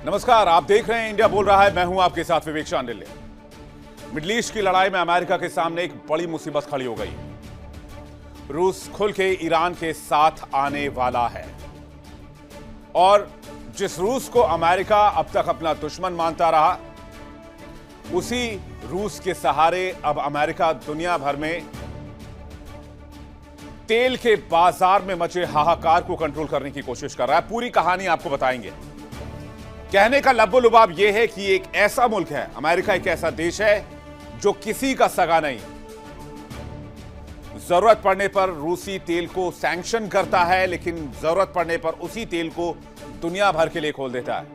नमस्कार, आप देख रहे हैं इंडिया बोल रहा है। मैं हूं आपके साथ विवेक शांडिल्य। मिडिल ईस्ट की लड़ाई में अमेरिका के सामने एक बड़ी मुसीबत खड़ी हो गई। रूस खुल के ईरान के साथ आने वाला है और जिस रूस को अमेरिका अब तक अपना दुश्मन मानता रहा, उसी रूस के सहारे अब अमेरिका दुनिया भर में तेल के बाजार में मचे हाहाकार को कंट्रोल करने की कोशिश कर रहा है। पूरी कहानी आपको बताएंगे। कहने का लब्बो-लुबाब यह है कि एक ऐसा मुल्क है, अमेरिका एक ऐसा देश है जो किसी का सगा नहीं। जरूरत पड़ने पर रूसी तेल को सैंक्शन करता है, लेकिन जरूरत पड़ने पर उसी तेल को दुनिया भर के लिए खोल देता है।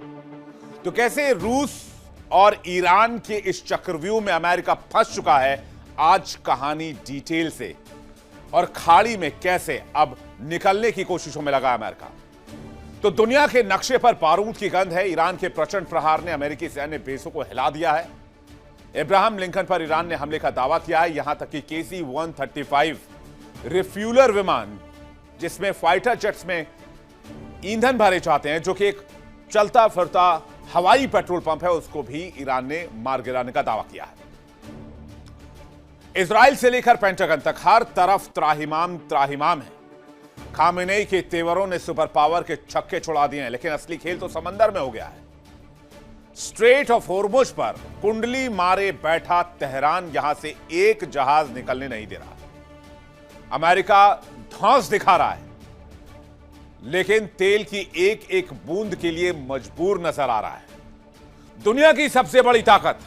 तो कैसे रूस और ईरान के इस चक्रव्यूह में अमेरिका फंस चुका है, आज कहानी डिटेल से, और खाड़ी में कैसे अब निकलने की कोशिशों में लगा अमेरिका। तो दुनिया के नक्शे पर बारूद की गंध है। ईरान के प्रचंड प्रहार ने अमेरिकी सैन्य बेसों को हिला दिया है। अब्राहम लिंकन पर ईरान ने हमले का दावा किया है। यहां तक कि KC-135 रिफ्यूलर विमान, जिसमें फाइटर जेट्स में ईंधन भरे जाते हैं, जो कि एक चलता फिरता हवाई पेट्रोल पंप है, उसको भी ईरान ने मार गिराने का दावा किया है। इजराइल से लेकर पेंटागन तक हर तरफ त्राहिमाम है। खामेनेई के तेवरों ने सुपर पावर के छक्के छुड़ा दिए हैं, लेकिन असली खेल तो समंदर में हो गया है। स्ट्रेट ऑफ होर्मुज पर कुंडली मारे बैठा तेहरान, यहां से एक जहाज निकलने नहीं दे रहा। अमेरिका धौंस दिखा रहा है, लेकिन तेल की एक एक बूंद के लिए मजबूर नजर आ रहा है। दुनिया की सबसे बड़ी ताकत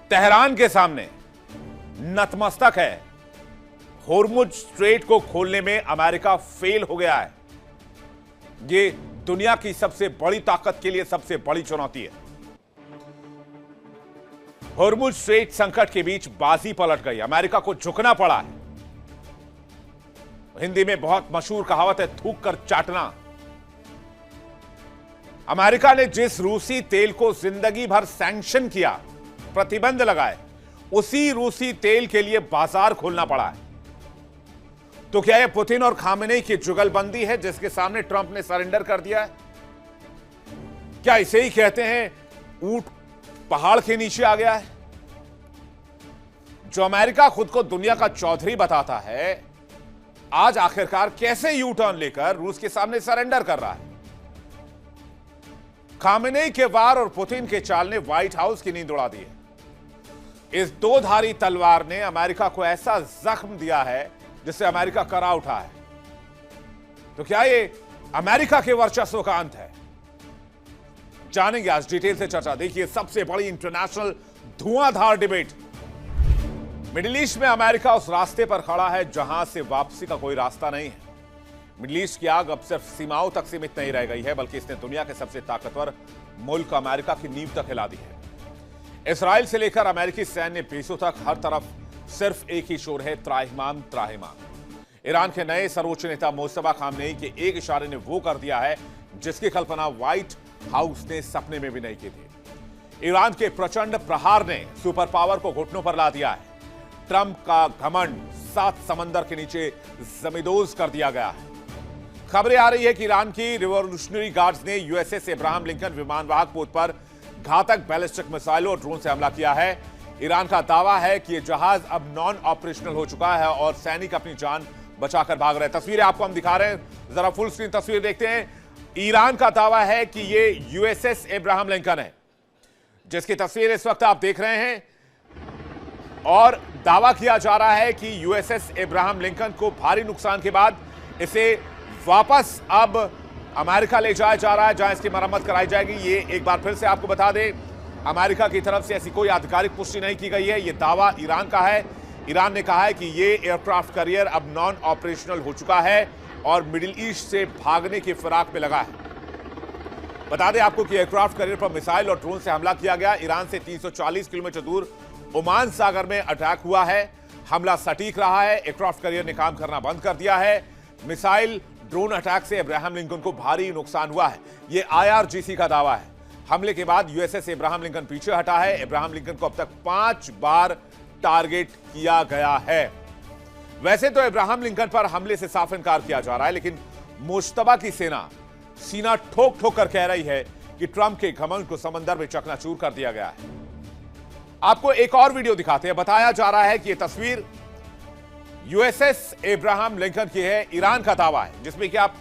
तेहरान के सामने नतमस्तक है। होर्मुज स्ट्रेट को खोलने में अमेरिका फेल हो गया है। यह दुनिया की सबसे बड़ी ताकत के लिए सबसे बड़ी चुनौती है। होर्मुज स्ट्रेट संकट के बीच बाजी पलट गई, अमेरिका को झुकना पड़ा है। हिंदी में बहुत मशहूर कहावत है, थूक कर चाटना। अमेरिका ने जिस रूसी तेल को जिंदगी भर सैंक्शन किया, प्रतिबंध लगाए, उसी रूसी तेल के लिए बाजार खोलना पड़ा है। तो क्या यह पुतिन और खामेनेई की जुगलबंदी है, जिसके सामने ट्रंप ने सरेंडर कर दिया है? क्या इसे ही कहते हैं ऊंट पहाड़ के नीचे आ गया है? जो अमेरिका खुद को दुनिया का चौधरी बताता है, आज आखिरकार कैसे यू टर्न लेकर रूस के सामने सरेंडर कर रहा है? खामेनेई के वार और पुतिन के चाल ने व्हाइट हाउस की नींद उड़ा दी है। इस दो-धारी तलवार ने अमेरिका को ऐसा जख्म दिया है जिससे अमेरिका करा उठा है। तो क्या ये अमेरिका के वर्चस्व का अंत है? जानेंगे आज डिटेल से चर्चा। देखिए, सबसे बड़ी इंटरनेशनल धुआंधार डिबेट। मिडिल ईस्ट में अमेरिका उस रास्ते पर खड़ा है जहां से वापसी का कोई रास्ता नहीं है। मिडिल ईस्ट की आग अब सिर्फ सीमाओं तक सीमित नहीं रह गई है, बल्कि इसने दुनिया के सबसे ताकतवर मुल्क अमेरिका की नींव तक हिला दी है। इजराइल से लेकर अमेरिकी सैन्य बेसों तक हर तरफ सिर्फ एक ही शोर है, त्राहिमाम। ईरान के नए सर्वोच्च नेता मुस्तफा खामेनेई के एक इशारे ने वो कर दिया है जिसकी कल्पना व्हाइट हाउस ने सपने में भी नहीं की थी। ईरान के प्रचंड प्रहार ने सुपर पावर को घुटनों पर ला दिया है। ट्रंप का घमंड 7 समंदर के नीचे जमींदोज कर दिया गया है। खबरें आ रही है कि ईरान की रिवॉल्यूशनरी गार्ड्स ने USS अब्राहम लिंकन विमानवाहक पोत पर घातक बैलिस्टिक मिसाइलों और ड्रोन से हमला किया है। ईरान का दावा है कि यह जहाज अब नॉन ऑपरेशनल हो चुका है और सैनिक अपनी जान बचाकर भाग रहे हैं। तस्वीरें आपको हम दिखा रहे हैं, जरा फुल स्क्रीन तस्वीर देखते हैं। ईरान का दावा है कि यह USS अब्राहम लिंकन है, जिसकी तस्वीर इस वक्त आप देख रहे हैं, और दावा किया जा रहा है कि USS अब्राहम लिंकन को भारी नुकसान के बाद इसे वापस अब अमेरिका ले जाया जा रहा है, जहां इसकी मरम्मत कराई जाएगी। ये एक बार फिर से आपको बता दें, अमेरिका की तरफ से ऐसी कोई आधिकारिक पुष्टि नहीं की गई है। यह दावा ईरान का है। ईरान ने कहा है कि यह एयरक्राफ्ट कैरियर अब नॉन ऑपरेशनल हो चुका है और मिडिल ईस्ट से भागने की फिराक में लगा है। बता दें आपको कि एयरक्राफ्ट कैरियर पर मिसाइल और ड्रोन से हमला किया गया। ईरान से 340 किलोमीटर दूर ओमान सागर में अटैक हुआ है। हमला सटीक रहा है। एयरक्राफ्ट कैरियर ने काम करना बंद कर दिया है। मिसाइल ड्रोन अटैक से अब्राहम लिंकन को भारी नुकसान हुआ है, यह IRGC का दावा है। हमले के बाद USS अब्राहम लिंकन पीछे हटा है। अब्राहम लिंकन को अब तक 5 बार टारगेट किया गया है। वैसे तो अब्राहम लिंकन पर हमले से साफ इनकार किया जा रहा है, लेकिन मुश्तबा की सेना सीना ठोक ठोक कर कह रही है कि ट्रंप के घमंड को समंदर में चकनाचूर कर दिया गया है। आपको एक और वीडियो दिखाते हैं। बताया जा रहा है कि यह तस्वीर यूएसएस एब्राहम लिंकन की है। ईरान का दावा है, जिसमें कि आप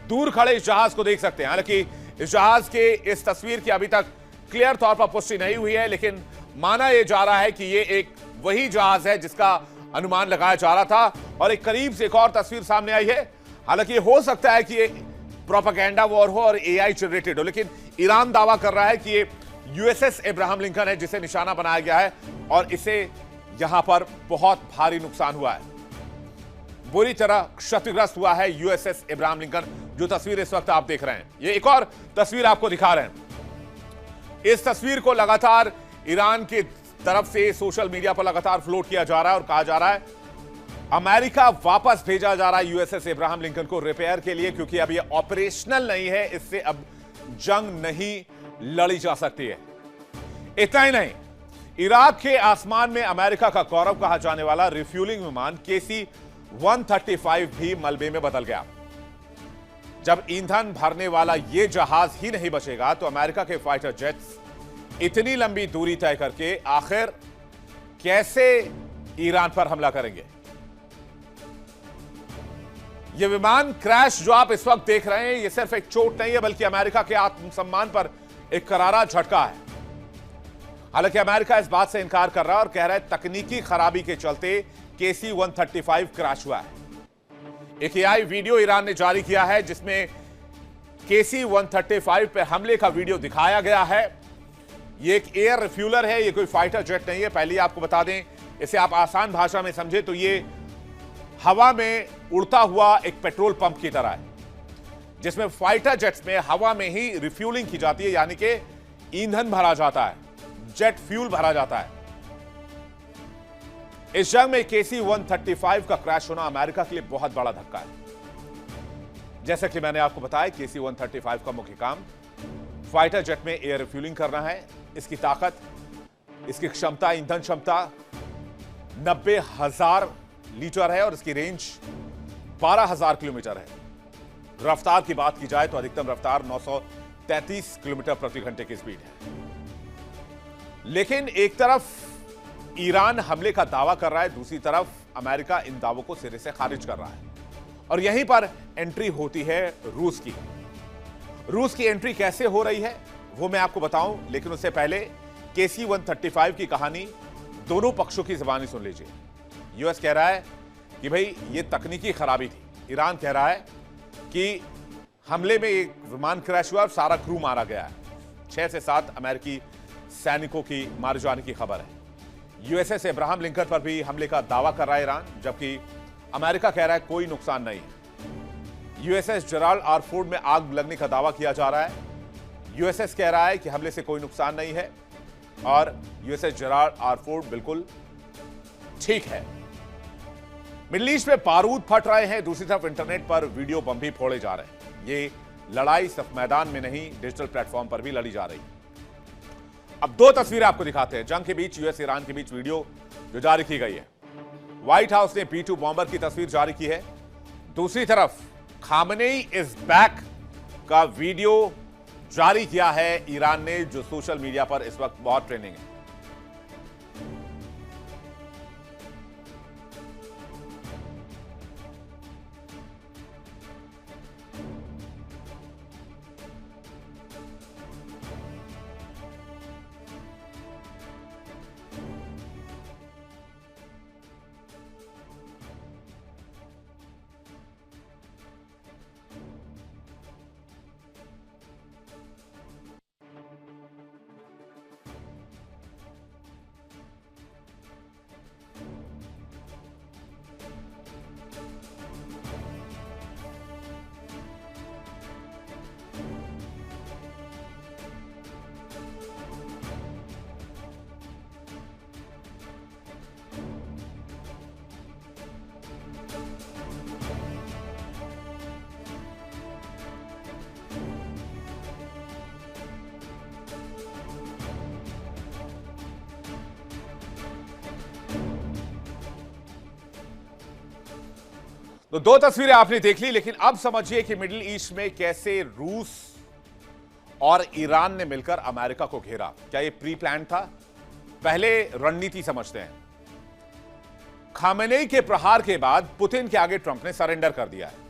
दूर खड़े इस जहाज को देख सकते हैं। हालांकि इस जहाज के इस तस्वीर की अभी तक क्लियर तौर पर पुष्टि नहीं हुई है, लेकिन माना यह जा रहा है कि यह एक वही जहाज है जिसका अनुमान लगाया जा रहा था। और एक करीब से एक और तस्वीर सामने आई है। हालांकि हो सकता है कि ये प्रोपेगेंडा वॉर हो और एआई जनरेटेड हो, लेकिन ईरान दावा कर रहा है कि ये यूएसएस एब्राहम लिंकन है जिसे निशाना बनाया गया है और इसे यहां पर बहुत भारी नुकसान हुआ है, बुरी तरह क्षतिग्रस्त हुआ है यूएसएस एब्राहम लिंकन। जो तस्वीर इस वक्त आप देख रहे हैं, ये एक और तस्वीर आपको दिखा रहे हैं। इस तस्वीर को लगातार ईरान की तरफ से सोशल मीडिया पर लगातार फ्लोट किया जा रहा है और कहा जा रहा है अमेरिका वापस भेजा जा रहा है यूएसएस एब्राहम लिंकन को रिपेयर के लिए, क्योंकि अब यह ऑपरेशनल नहीं है, इससे अब जंग नहीं लड़ी जा सकती है। इतना ही नहीं, इराक के आसमान में अमेरिका का गौरव कहा जाने वाला रिफ्यूलिंग विमान KC-135 भी मलबे में बदल गया। जब ईंधन भरने वाला यह जहाज ही नहीं बचेगा तो अमेरिका के फाइटर जेट्स इतनी लंबी दूरी तय करके आखिर कैसे ईरान पर हमला करेंगे। यह विमान क्रैश जो आप इस वक्त देख रहे हैं, यह सिर्फ एक चोट नहीं है, बल्कि अमेरिका के आत्मसम्मान पर एक करारा झटका है। हालांकि अमेरिका इस बात से इनकार कर रहा है और कह रहा है तकनीकी खराबी के चलते KC-135 क्रैश हुआ है। एक एआई वीडियो ईरान ने जारी किया है जिसमें KC-135 पे हमले का वीडियो दिखाया गया है। यह एक एयर रिफ्यूलर है, यह कोई फाइटर जेट नहीं है। पहले आपको बता दें, इसे आप आसान भाषा में समझे तो यह हवा में उड़ता हुआ एक पेट्रोल पंप की तरह है, जिसमें फाइटर जेट्स में हवा में ही रिफ्यूलिंग की जाती है, यानी कि ईंधन भरा जाता है, जेट फ्यूल भरा जाता है। इस जंग में KC-135 का क्रैश होना अमेरिका के लिए बहुत बड़ा धक्का है। जैसा कि मैंने आपको बताया, KC-135 का मुख्य काम फाइटर जेट में एयर रिफ्यूलिंग करना है। इसकी ताकत, इसकी क्षमता, ईंधन क्षमता 90,000 लीटर है और इसकी रेंज 12,000 किलोमीटर है। रफ्तार की बात की जाए तो अधिकतम रफ्तार 933 किलोमीटर प्रति घंटे की स्पीड है। लेकिन एक तरफ ईरान हमले का दावा कर रहा है, दूसरी तरफ अमेरिका इन दावों को सिरे से खारिज कर रहा है। और यहीं पर एंट्री होती है रूस की। रूस की एंट्री कैसे हो रही है वो मैं आपको बताऊं, लेकिन उससे पहले KC-135 की कहानी दोनों पक्षों की जुबानी सुन लीजिए। यूएस कह रहा है कि भाई ये तकनीकी खराबी थी। ईरान कह रहा है कि हमले में एक विमान क्रैश हुआ और सारा क्रू मारा गया है। 6 से 7 अमेरिकी सैनिकों की मारे जाने की खबर है। यूएसएस एब्राहम लिंकन पर भी हमले का दावा कर रहा है ईरान, जबकि अमेरिका कह रहा है कोई नुकसान नहीं है। यूएसएस जेराल्ड आर फोर्ड में आग लगने का दावा किया जा रहा है। यूएसएस कह रहा है कि हमले से कोई नुकसान नहीं है और यूएसएस जेराल्ड आर फोर्ड बिल्कुल ठीक है। मिडिल ईस्ट में बारूद फट रहे हैं, दूसरी तरफ इंटरनेट पर वीडियो बम भी फोड़े जा रहे हैं। ये लड़ाई सिर्फ मैदान में नहीं, डिजिटल प्लेटफॉर्म पर भी लड़ी जा रही है। अब 2 तस्वीरें आपको दिखाते हैं जंग के बीच, यूएस ईरान के बीच वीडियो जो जारी की गई है। व्हाइट हाउस ने B-2 बॉम्बर की तस्वीर जारी की है। दूसरी तरफ खामनेई इज बैक का वीडियो जारी किया है ईरान ने, जो सोशल मीडिया पर इस वक्त बहुत ट्रेंडिंग है। तो 2 तस्वीरें आपने देख ली, लेकिन अब समझिए कि मिडिल ईस्ट में कैसे रूस और ईरान ने मिलकर अमेरिका को घेरा। क्या यह प्री प्लान था? पहले रणनीति समझते हैं। खामेनेई के प्रहार के बाद पुतिन के आगे ट्रंप ने सरेंडर कर दिया है।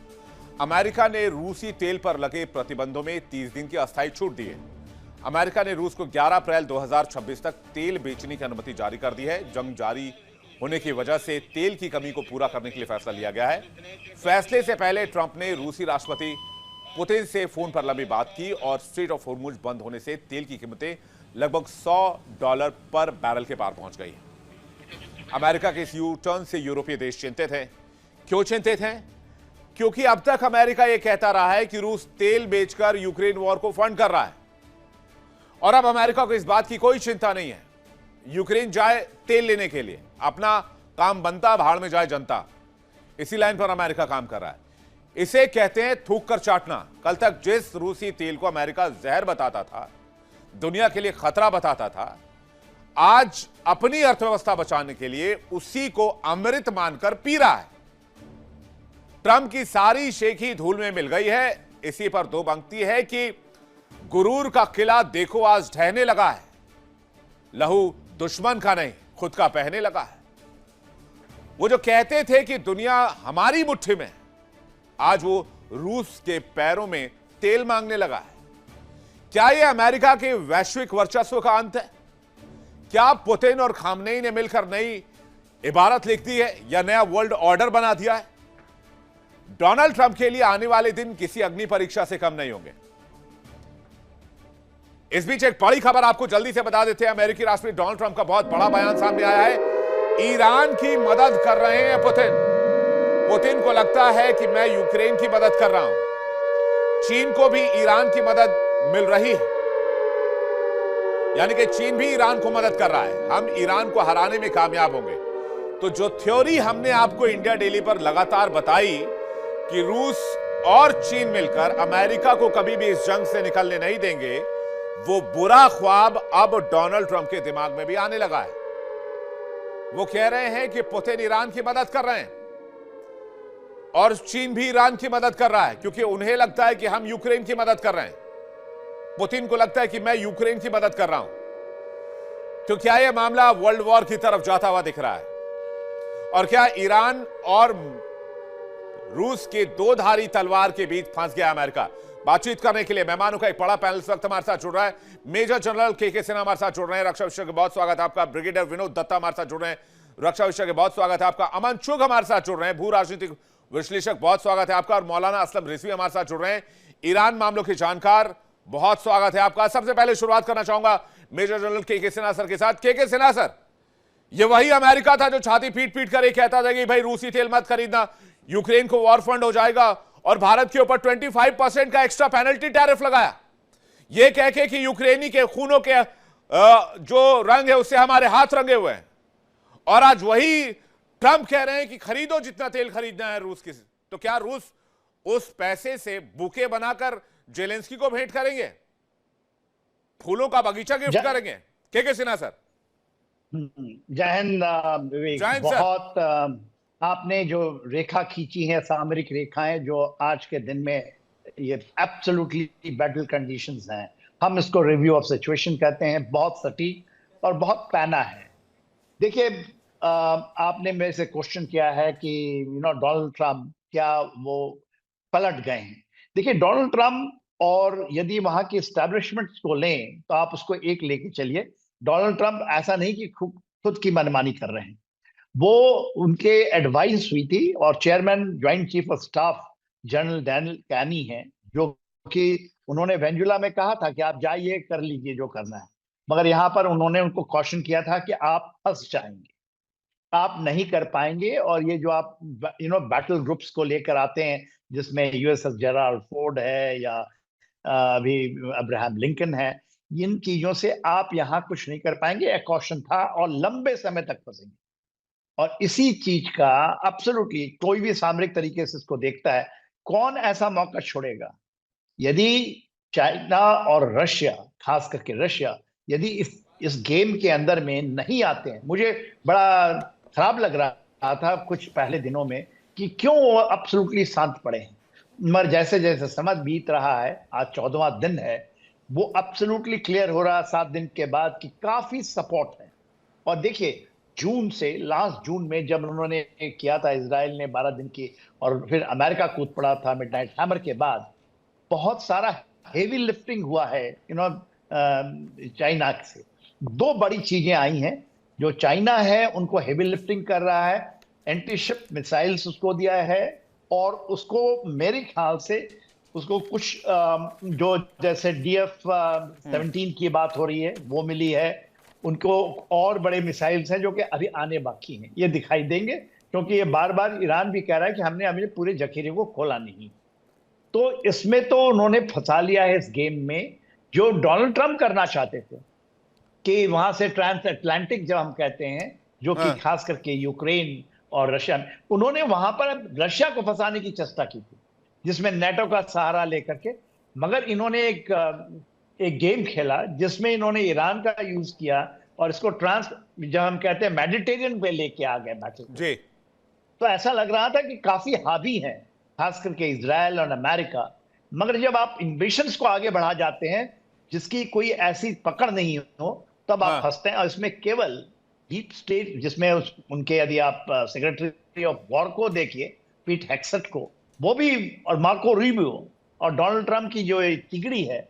अमेरिका ने रूसी तेल पर लगे प्रतिबंधों में 30 दिन की अस्थायी छूट दी है। अमेरिका ने रूस को 11 अप्रैल 2026 तक तेल बेचने की अनुमति जारी कर दी है। जंग जारी होने की वजह से तेल की कमी को पूरा करने के लिए फैसला लिया गया है। फैसले से पहले ट्रंप ने रूसी राष्ट्रपति पुतिन से फोन पर लंबी बात की और स्ट्रेट ऑफ हॉर्मुज बंद होने से तेल की कीमतें लगभग $100 पर बैरल के पार पहुंच गई। अमेरिका के इस यू टर्न से यूरोपीय देश चिंतित हैं। क्यों चिंतित हैं? क्योंकि अब तक अमेरिका यह कहता रहा है कि रूस तेल बेचकर यूक्रेन वॉर को फंड कर रहा है और अब अमेरिका को इस बात की कोई चिंता नहीं है। यूक्रेन जाए तेल लेने के लिए, अपना काम बनता, भाड़ में जाए जनता। इसी लाइन पर अमेरिका काम कर रहा है। इसे कहते हैं थूक कर चाटना। कल तक जिस रूसी तेल को अमेरिका जहर बताता था, दुनिया के लिए खतरा बताता था, आज अपनी अर्थव्यवस्था बचाने के लिए उसी को अमृत मानकर पी रहा है। ट्रंप की सारी शेखी धूल में मिल गई है। इसी पर दो पंक्ति है कि गुरूर का किला देखो आज ढहने लगा है, लहू दुश्मन का नहीं खुद का बहने लगा है। वो जो कहते थे कि दुनिया हमारी मुट्ठी में, आज वो रूस के पैरों में तेल मांगने लगा है। क्या यह अमेरिका के वैश्विक वर्चस्व का अंत है? क्या पुतिन और खामनेई ने मिलकर नई इबारत लिख दी है या नया वर्ल्ड ऑर्डर बना दिया है? डोनाल्ड ट्रंप के लिए आने वाले दिन किसी अग्नि परीक्षा से कम नहीं होंगे। इस बीच एक बड़ी खबर आपको जल्दी से बता देते हैं। अमेरिकी राष्ट्रपति डोनाल्ड ट्रंप का बहुत बड़ा बयान सामने आया है। ईरान की मदद कर रहे हैं पुतिन। पुतिन को लगता है कि मैं यूक्रेन की मदद कर रहा हूं। चीन को भी ईरान की मदद मिल रही है, यानी कि चीन भी ईरान को मदद कर रहा है। हम ईरान को हराने में कामयाब होंगे। तो जो थ्योरी हमने आपको इंडिया डेली पर लगातार बताई कि रूस और चीन मिलकर अमेरिका को कभी भी इस जंग से निकलने नहीं देंगे, वो बुरा ख्वाब अब डोनाल्ड ट्रंप के दिमाग में भी आने लगा है। वो कह रहे हैं कि पुतिन ईरान की मदद कर रहे हैं और चीन भी ईरान की मदद कर रहा है, क्योंकि उन्हें लगता है कि हम यूक्रेन की मदद कर रहे हैं। पुतिन को लगता है कि मैं यूक्रेन की मदद कर रहा हूं। तो क्या यह मामला वर्ल्ड वॉर की तरफ जाता हुआ दिख रहा है? और क्या ईरान और रूस के दो धारी तलवार के बीच फंस गया अमेरिका? बातचीत करने के लिए मेहमानों का एक बड़ा पैनल इस वक्त हमारे साथ जुड़ रहा है। मेजर जनरल के सिन्हा हमारे साथ जुड़ रहे हैं, रक्षा विशेषज्ञ, बहुत स्वागत है आपका। ब्रिगेडियर विनोद दत्ता हमारे साथ जुड़ रहे हैं, रक्षा विशेषज्ञ, बहुत स्वागत है आपका। अमन चुग हमारे साथ जुड़ रहे हैं, भू राजनीतिक विश्लेषक, बहुत स्वागत है आपका। और मौलाना असलम रिजवी हमारे साथ जुड़ रहे हैं, ईरान मामलों के जानकार, बहुत स्वागत है आपका। सबसे पहले शुरुआत करना चाहूंगा मेजर जनरल के सिन्हा सर के साथ। के सिन्हा सर, ये वही अमेरिका था जो छाती पीट पीट कर ये कहता था कि भाई रूसी तेल मत खरीदना, यूक्रेन को वॉर फंड हो जाएगा, और भारत के ऊपर 25% का एक्स्ट्रा पेनल्टी टैरिफ लगाया, ये कह के कि यूक्रेनी के खूनों के जो रंग है उससे हमारे हाथ रंगे हुए हैं। और आज वही ट्रंप कह रहे हैं कि खरीदो जितना तेल खरीदना है रूस की। तो क्या रूस उस पैसे से बुके बनाकर जेलेंस्की को भेंट करेंगे, फूलों का बगीचा गिफ्ट करेंगे? के सिन्हा सर। जय हिंद विवेक, बहुत आपने जो रेखा खींची है, सामरिक रेखाएं जो आज के दिन में ये एब्सोल्युटली बैटल कंडीशंस हैं, हम इसको रिव्यू ऑफ सिचुएशन कहते हैं। बहुत सटीक और बहुत पैना है। देखिए, आपने मेरे से क्वेश्चन किया है कि डोनाल्ड ट्रंप क्या वो पलट गए हैं। देखिए, डोनाल्ड ट्रंप, और यदि वहां की एस्टैब्लिशमेंट्स को लें तो आप उसको एक लेके चलिए। डोनाल्ड ट्रंप ऐसा नहीं कि खुद की मनमानी कर रहे हैं, वो उनके एडवाइस हुई थी, और chairman joint chief of staff general Daniel Caine है, जो कि उन्होंने वेंजुला में कहा था कि आप जाइए, कर लीजिए जो करना है, मगर यहाँ पर उन्होंने उनको कॉशन किया था कि आप फंस जाएंगे, आप नहीं कर पाएंगे। और ये जो आप बैटल ग्रुप्स को लेकर आते हैं, जिसमें यूएसएस जेराल्ड फोर्ड है या अभी अब्राहम लिंकन है, इन चीजों से आप यहाँ कुछ नहीं कर पाएंगे, एक कॉशन था, और लंबे समय तक फंसेंगे। और इसी चीज का एब्सोल्युटली कोई भी सामरिक तरीके से इसको देखता है, कौन ऐसा मौका छोड़ेगा? यदि चाइना और रशिया, खास करके रशिया, यदि इस गेम के अंदर में नहीं आते हैं, मुझे बड़ा खराब लग रहा था कुछ पहले दिनों में कि क्यों वो एब्सोल्युटली शांत पड़े हैं। मगर जैसे जैसे समय बीत रहा है, आज 14वां दिन है, वो एब्सोल्युटली क्लियर हो रहा 7 दिन के बाद कि काफी सपोर्ट है। और देखिए, जून से, लास्ट जून में जब उन्होंने किया था, इजराइल ने 12 दिन की, और फिर अमेरिका कूद पड़ा था मिडनाइट हैमर के बाद, बहुत सारा हेवी लिफ्टिंग हुआ है चाइना से। दो बड़ी चीजें आई हैं। जो चाइना है उनको हेवी लिफ्टिंग कर रहा है, एंटी शिप मिसाइल्स उसको दिया है, और उसको मेरे ख्याल से उसको कुछ जो जैसे DF-17 की बात हो रही है वो मिली है उनको, और बड़े मिसाइल्स हैं जो कि अभी आने बाकी हैं, ये दिखाई देंगे, क्योंकि ये बार बार ईरान भी कह रहा है कि हमने अभी पूरे जखीरे को खोला नहीं। तो इसमें तो उन्होंने फंसा लिया है इस गेम में, जो डोनाल्ड ट्रंप करना चाहते थे कि वहां से ट्रांस अटलांटिक जब हम कहते हैं, जो कि खास करके यूक्रेन और रशिया, उन्होंने वहां पर रशिया को फंसाने की चेष्टा की थी, जिसमें नेटो का सहारा लेकर के। मगर इन्होंने एक गेम खेला जिसमें इन्होंने ईरान का यूज किया, और इसको जब हम कहते हैं मेडिटेरियन पे लेके आ गए बैटल जी। तो ऐसा लग रहा था कि काफी हावी है, खास करके इजराइल और अमेरिका। मगर जब आप इन्वेशंस को आगे बढ़ा जाते हैं जिसकी कोई ऐसी पकड़ नहीं हो, तब आप फंसते हैं। और इसमें केवल डीप स्टेट, जिसमें उनके, यदि आप सेक्रेटरी ऑफ वॉर को देखिए, पीट हेक्सेट को, वो भी, और मार्को रूबियो, और डोनाल्ड ट्रंप की जो तिगड़ी है,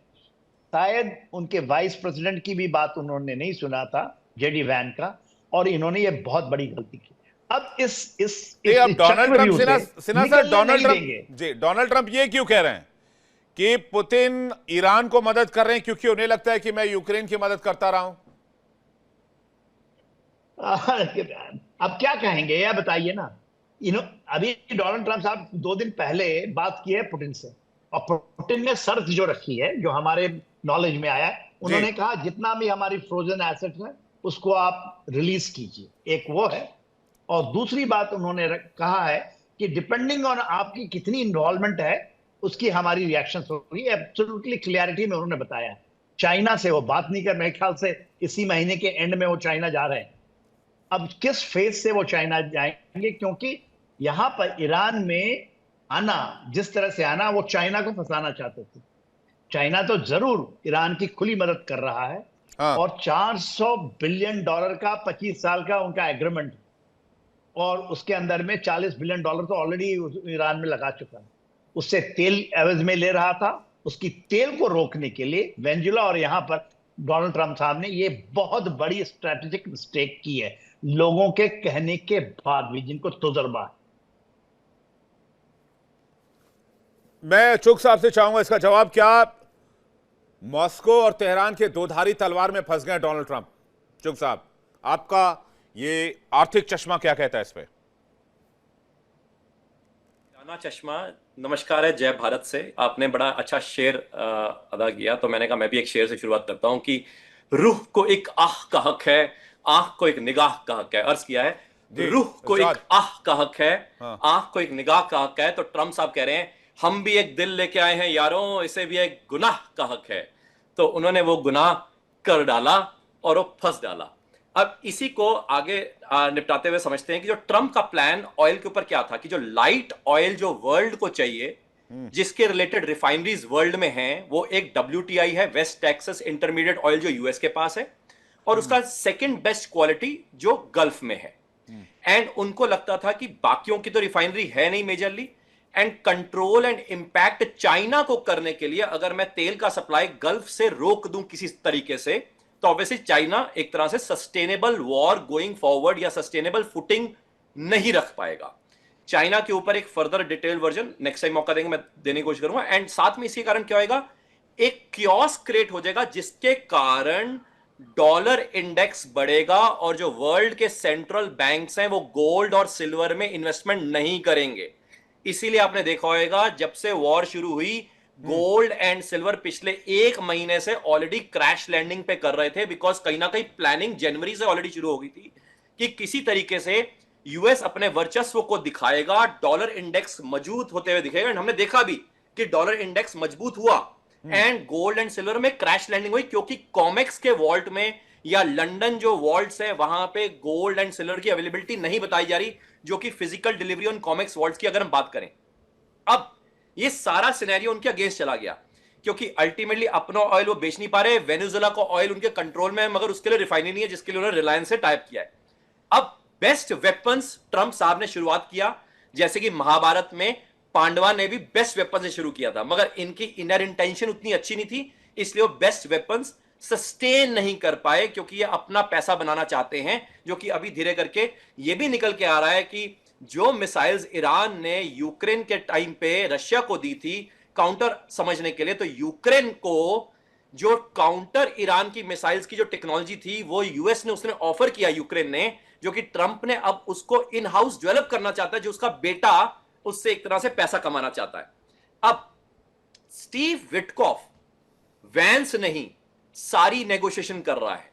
शायद उनके वाइस प्रेसिडेंट की भी बात उन्होंने नहीं सुना था, JD वैन का, और इन्होंने ये बहुत बड़ी गलती की। अब अब डोनाल्ड ट्रंप डोनाल्ड ट्रंप ये क्यों कह रहे हैं कि पुतिन ईरान को मदद कर रहे हैं क्योंकि उन्हें लगता है कि मैं यूक्रेन की मदद करता रहा हूं? अब क्या कहेंगे, यह बताइए ना। अभी डोनाल्ड ट्रंप साहब 2 दिन पहले बात की है पुतिन से, और पुतिन ने शर्त जो रखी है, जो हमारे नॉलेज में आया है, उन्होंने कहा जितना भी हमारी फ्रोजन एसेट्स है उसको आप रिलीज कीजिए। एक वो है, और दूसरी बात उन्होंने कहा है कि डिपेंडिंग ऑन आपकी कितनी इन्वॉल्वमेंट है उसकी हमारी रिएक्शन होगी। एब्सोल्युटली क्लियरिटी में उन्होंने बताया। चाइना से वो बात नहीं कर, मेरे ख्याल से इसी महीने के एंड में वो चाइना जा रहे हैं। अब किस फेज से वो चाइना जाएंगे, क्योंकि यहां पर ईरान में आना, जिस तरह से आना, वो चाइना को फंसाना चाहते थे। चाइना तो जरूर ईरान की खुली मदद कर रहा है, और $400 बिलियन का 25 साल का उनका एग्रीमेंट, और उसके अंदर में $40 बिलियन तो ऑलरेडी ईरान में लगा चुका है। उससे तेल एवज में ले रहा था। उसकी तेल को रोकने के लिए वेनेजुएला और यहां पर डोनाल्ड ट्रंप साहब ने ये बहुत बड़ी स्ट्रेटेजिक मिस्टेक की है, लोगों के कहने के बाद भी, जिनको तजुर्बा है। मैं चुग साहब से चाहूंगा इसका जवाब। क्या मॉस्को और तेहरान के दोधारी तलवार में फंस गए डोनाल्ड ट्रंप? चुग साहब, आपका ये आर्थिक चश्मा क्या कहता है इस पे? जाना चश्मा, नमस्कार है जय भारत से। आपने बड़ा अच्छा शेर अदा किया, तो मैंने कहा मैं भी एक शेर से शुरुआत करता हूं कि रूह को एक आह का हक है, आंख को एक निगाह का हक है। अर्ज किया है, रूह को एक आह का हक है, आंख को एक निगाह का हक है। तो ट्रंप साहब कह रहे हैं हम भी एक दिल लेके आए हैं यारों, इसे भी एक गुनाह का हक है। तो उन्होंने वो गुनाह कर डाला और वो फंस डाला। अब इसी को आगे निपटाते हुए समझते हैं कि जो ट्रंप का प्लान ऑयल के ऊपर क्या था, कि जो लाइट ऑयल जो वर्ल्ड को चाहिए, जिसके रिलेटेड रिफाइनरीज वर्ल्ड में हैं, वो एक WTI है, वेस्ट टेक्सास इंटरमीडिएट ऑयल, जो यूएस के पास है, और उसका सेकंड बेस्ट क्वालिटी जो गल्फ में है। एंड उनको लगता था कि बाकियों की तो रिफाइनरी है नहीं majorly, and control and impact China को करने के लिए अगर मैं तेल का सप्लाई गल्फ से रोक दूं किसी तरीके से, तो ऑब्वियसली चाइना एक तरह से सस्टेनेबल वॉर गोइंग फॉरवर्ड या सस्टेनेबल फुटिंग नहीं रख पाएगा। चाइना के ऊपर एक further detail version next time मौका देंगे, मैं देने की कोशिश करूंगा। एंड साथ में इसी कारण क्या होगा, एक क्योस क्रिएट हो जाएगा जिसके कारण डॉलर इंडेक्स बढ़ेगा, और जो वर्ल्ड के सेंट्रल बैंक्स हैं वो गोल्ड और सिल्वर में इन्वेस्टमेंट नहीं करेंगे। इसीलिए आपने देखा होगा जब से वॉर शुरू हुई, गोल्ड एंड सिल्वर पिछले 1 महीने से ऑलरेडी क्रैश लैंडिंग पे कर रहे थे, बिकॉज कहीं ना कहीं प्लानिंग जनवरी से ऑलरेडी शुरू हो गई थी कि किसी तरीके से यूएस अपने वर्चस्व को दिखाएगा, डॉलर इंडेक्स मजबूत होते हुए दिखेगा। हमने देखा भी कि डॉलर इंडेक्स मजबूत हुआ एंड गोल्ड एंड सिल्वर में क्रैश लैंडिंग हुई, क्योंकि कॉमेक्स के वॉल्ट में या लंदन जो वॉल्ट्स है वहां पे गोल्ड एंड सिल्वर की अवेलेबिलिटी नहीं बताई जा रही, जो कि physical delivery on COMEX vaults की अगर हम बात करें। अब ये सारा सिनेरियो उनके अगेंस्ट चला गया। क्योंकि अल्टीमेटली अपना ऑयल वो बेच नहीं पा रहे, वेनेजुएला का ऑयल उनके कंट्रोल में है, मगर उसके लिए रिफाइनरी नहीं है जिसके लिए उन्होंने रिलायंस से टाइप किया है। अब बेस्ट वेपन्स ट्रंप साहब ने शुरुआत किया, जैसे कि महाभारत में पांडवा ने भी बेस्ट वेपन से शुरू किया था, मगर इनकी इनर इंटेंशन उतनी अच्छी नहीं थी, इसलिए वो बेस्ट वेपन्स सस्टेन नहीं कर पाए, क्योंकि ये अपना पैसा बनाना चाहते हैं, जो कि अभी धीरे करके ये भी निकल के आ रहा है कि जो मिसाइल्स ईरान ने यूक्रेन के टाइम पे रशिया को दी थी काउंटर समझने के लिए, तो यूक्रेन को जो काउंटर ईरान की मिसाइल्स की जो टेक्नोलॉजी थी वो यूएस ने उसने ऑफर किया यूक्रेन ने, जो कि ट्रंप ने अब उसको इन हाउस डेवलप करना चाहता है, जो उसका बेटा उससे एक तरह से पैसा कमाना चाहता है। अब स्टीव विटकॉफ वैंस नहीं सारी नेगोशिएशन कर रहा है।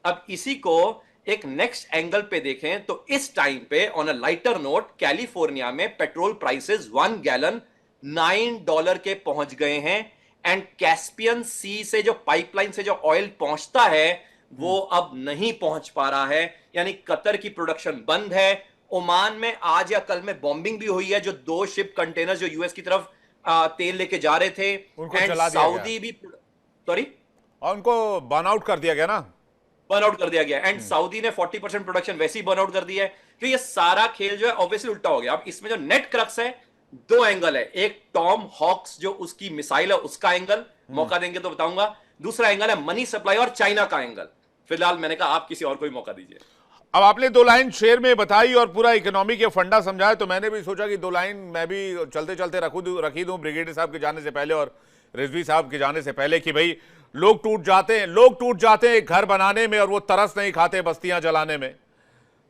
अब इसी को एक नेक्स्ट एंगल पे देखें तो इस टाइम पे on a lighter note, California में पेट्रोल प्राइसेस 1 गैलन $9 के पहुंच गए हैं, एंड कैस्पियन सी से जो पाइपलाइन से जो ऑयल पहुंचता है वो अब नहीं पहुंच पा रहा है, यानी कतर की प्रोडक्शन बंद है। ओमान में आज या कल में बॉम्बिंग भी हुई है, जो 2 शिप कंटेनर जो यूएस की तरफ तेल लेके जा रहे थे, एंड सऊदी भी सॉरी और उनको बर्न आउट कर दिया गया ना, बर्न आउट कर दिया गया, एंड सऊदी ने 40% प्रोडक्शन वैसे ही बर्न आउट कर दिया है। तो ये सारा खेल जो है ऑब्वियसली उल्टा हो गया। अब इसमें जो नेट क्रक्स है, 2 एंगल है, एक टॉम हॉक्स जो उसकी मिसाइल है उसका एंगल, मौका देंगे तो बताऊंगा, दूसरा एंगल है मनी सप्लाई और चाइना का एंगल। फिलहाल मैंने कहा आप किसी और को भी मौका दीजिए। अब आपने 2 लाइन शेयर में बताई और पूरा इकोनॉमी के फंडा समझाया, तो मैंने भी सोचा कि 2 लाइन मैं भी चलते चलते रखी दूं ब्रिगेडियर साहब के जाने से पहले और रिजवी साहब के जाने से पहले, कि भाई लोग टूट जाते हैं घर बनाने में और वो तरस नहीं खाते बस्तियां जलाने में।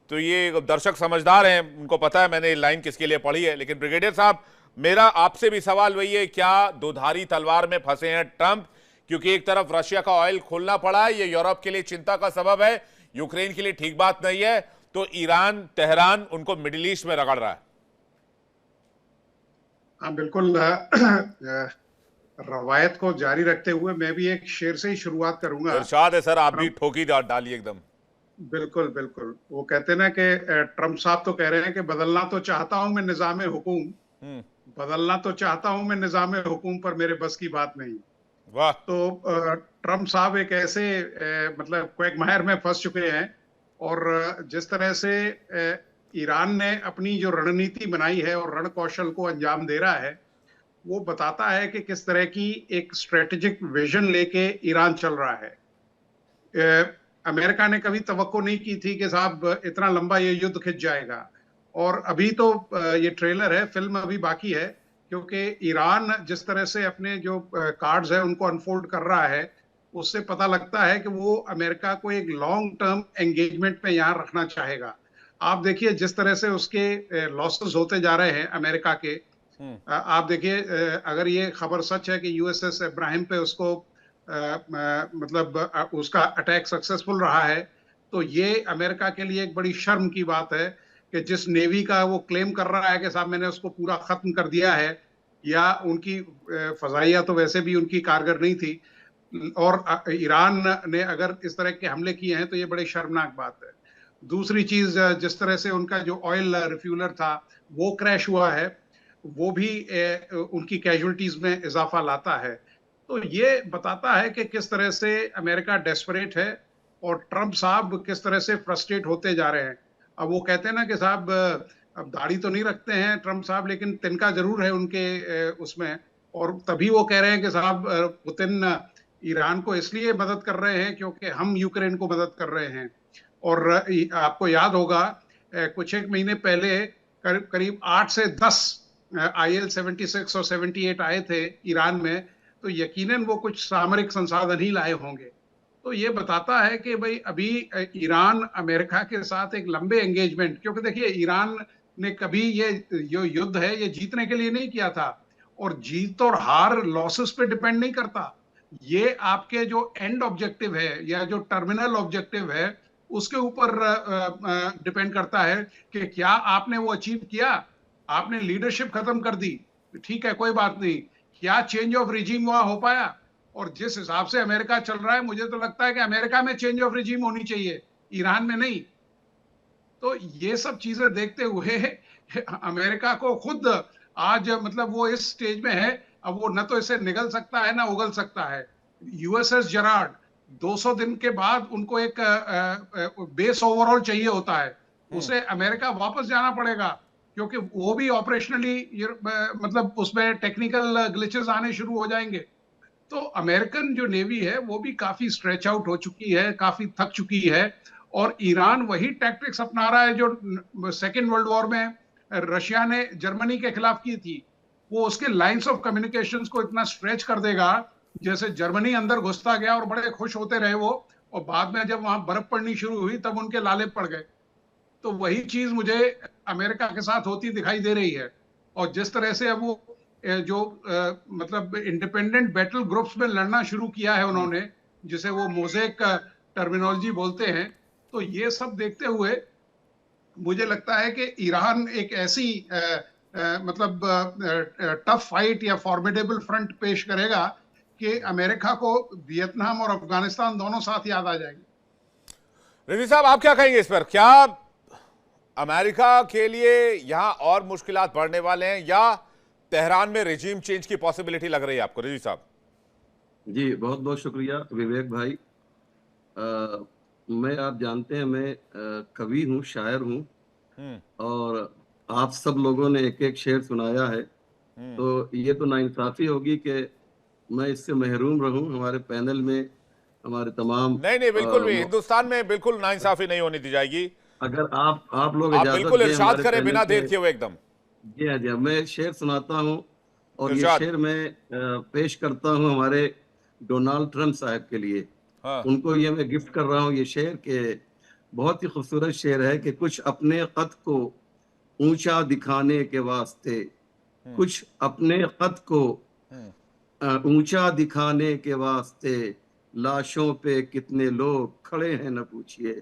तो ये दर्शक समझदार हैं, उनको पता है मैंने लाइन किसके लिए पढ़ी है। लेकिन ब्रिगेडियर साहब, मेरा आपसे भी सवाल वही है, क्या दोधारी तलवार में फंसे हैं ट्रंप? क्योंकि एक तरफ रशिया का ऑयल खोलना पड़ा है, ये यूरोप के लिए चिंता का सबब है, यूक्रेन के लिए ठीक बात नहीं है, तो ईरान तेहरान उनको मिडिल ईस्ट में रगड़ रहा है। हाँ बिल्कुल, रवायत को जारी रखते हुए मैं भी एक शेर से ही शुरुआत करूंगा। इरशाद है सर, आप भी ठोकी डालिए एकदम। बिल्कुल बिल्कुल, वो कहते ना कि ट्रंप साहब तो कह रहे हैं कि बदलना तो चाहता हूं मैं निजाम हुकूम, बदलना तो चाहता हूं मैं निजाम हुकूम, पर मेरे बस की बात नहीं। वाह। तो ट्रंप साहब एक ऐसे मतलब क्वैगमायर में फंस चुके हैं, और जिस तरह से ईरान ने अपनी जो रणनीति बनाई है और रण कौशल को अंजाम दे रहा है, वो बताता है कि किस तरह की एक स्ट्रेटेजिक विजन लेके ईरान चल रहा है। अमेरिका ने कभी तवक्को नहीं की थी कि साहब इतना लंबा ये युद्ध खिंच जाएगा, और अभी तो ये ट्रेलर है, फिल्म अभी बाकी है, क्योंकि ईरान जिस तरह से अपने जो कार्ड्स है उनको अनफोल्ड कर रहा है, उससे पता लगता है कि वो अमेरिका को एक लॉन्ग टर्म एंगेजमेंट में यहाँ रखना चाहेगा। आप देखिए जिस तरह से उसके लॉसेस होते जा रहे हैं अमेरिका के, आप देखिए अगर ये खबर सच है कि यूएसएस इब्राहिम पे उसको मतलब उसका अटैक सक्सेसफुल रहा है, तो ये अमेरिका के लिए एक बड़ी शर्म की बात है कि जिस नेवी का वो क्लेम कर रहा है कि साहब मैंने उसको पूरा खत्म कर दिया है, या उनकी फजाइया तो वैसे भी उनकी कारगर नहीं थी, और ईरान ने अगर इस तरह के हमले किए हैं तो ये बड़ी शर्मनाक बात है। दूसरी चीज, जिस तरह से उनका जो ऑयल रिफ्यूलर था वो क्रैश हुआ है, वो भी उनकी कैजुअलिटीज में इजाफा लाता है। तो ये बताता है कि किस तरह से अमेरिका डेस्परेट है और ट्रंप साहब किस तरह से फ्रस्ट्रेट होते जा रहे हैं। अब वो कहते हैं ना कि साहब अब दाढ़ी तो नहीं रखते हैं ट्रंप साहब, लेकिन तिनका जरूर है उनके उसमें, और तभी वो कह रहे हैं कि साहब पुतिन ईरान को इसलिए मदद कर रहे हैं क्योंकि हम यूक्रेन को मदद कर रहे हैं। और आपको याद होगा कुछ एक महीने पहले करीब 8 से 10 IL-76 और 78 आए थे ईरान में, तो यकीनन वो कुछ सामरिक संसाधन ही लाए होंगे। तो ये बताता है कि भाई अभी ईरान अमेरिका के साथ एक लंबे एंगेजमेंट, क्योंकि देखिए ईरान ने कभी ये जो युद्ध है ये जीतने के लिए नहीं किया था, और जीत और हार लॉसेस पे डिपेंड नहीं करता, ये आपके जो एंड ऑब्जेक्टिव है या जो टर्मिनल ऑब्जेक्टिव है उसके ऊपर डिपेंड करता है कि क्या आपने वो अचीव किया। आपने लीडरशिप खत्म कर दी, ठीक है कोई बात नहीं, क्या चेंज ऑफ रिजीम वहां हो पाया? और जिस हिसाब से अमेरिका चल रहा है, मुझे तो लगता है कि अमेरिका में चेंज ऑफ रिजीम होनी चाहिए, ईरान में नहीं। तो ये सब चीजें देखते हुए अमेरिका को खुद आज मतलब वो इस स्टेज में है अब वो न तो इसे निगल सकता है ना उगल सकता है। यूएसएस जेरार्ड 200 दिन के बाद उनको एक बेस ओवरऑल चाहिए होता है, उसे अमेरिका वापस जाना पड़ेगा, क्योंकि वो भी ऑपरेशनली मतलब उसमें टेक्निकल ग्लिचेस आने शुरू हो जाएंगे। तो अमेरिकन जो नेवी है वो भी काफी स्ट्रेच आउट हो चुकी है, काफी थक चुकी है, और ईरान वही टैक्टिक्स अपना रहा है जो सेकेंड वर्ल्ड वॉर में रशिया ने जर्मनी के खिलाफ की थी। वो उसके लाइंस ऑफ कम्युनिकेशंस को इतना स्ट्रेच कर देगा, जैसे जर्मनी अंदर घुसता गया और बड़े खुश होते रहे वो, और बाद में जब वहां बर्फ पड़नी शुरू हुई तब उनके लाले पड़ गए। तो वही चीज मुझे अमेरिका के साथ होती दिखाई दे रही है। और जिस तरह से अब वो जो मतलब इंडिपेंडेंट बैटल ग्रुप्स में लड़ना शुरू किया है उन्होंने, जिसे वो मोज़ेक टर्मिनोलॉजी बोलते हैं, तो ये सब देखते हुए मुझे लगता है कि ईरान एक ऐसी मतलब टफ फाइट या फॉर्मिडेबल फ्रंट पेश करेगा कि अमेरिका को वियतनाम और अफगानिस्तान दोनों साथ याद आ जाएंगे। रिजवी साहब, आप क्या कहेंगे इस पर? क्या अमेरिका के लिए यहां और मुश्किलात बढ़ने वाले हैं, या तेहरान में रेजिम चेंज की पॉसिबिलिटी लग रही है आपको? रिजवी साहब जी, बहुत बहुत शुक्रिया विवेक भाई। मैं, आप जानते हैं, मैं कवि हूँ, शायर हूँ, और आप सब लोगों ने एक एक शेर सुनाया है, तो ये तो नाइंसाफी होगी कि मैं इससे महरूम रहूं। हमारे पैनल में हमारे तमाम नहीं, बिल्कुल भी हिंदुस्तान में बिल्कुल नाइंसाफी नहीं होनी दी जाएगी। अगर आप लोग आप इजाजत बिल्कुल दें इरशाद हमारे करें पैनल बिना के। देर किए हुए एकदम। जी हाँ, जी हाँ, मैं शेर सुनाता हूँ, और ये इरशाद। शेर मैं पेश करता हूँ हमारे डोनाल्ड ट्रंप साहब के लिए। हाँ। उनको ये मैं गिफ्ट कर रहा हूँ ये शेर, के बहुत ही खूबसूरत शेर है कि कुछ अपने कद को ऊंचा दिखाने के वास्ते, कुछ अपने कद को ऊंचा दिखाने के वास्ते, लाशों पे कितने लोग खड़े हैं न पूछिए,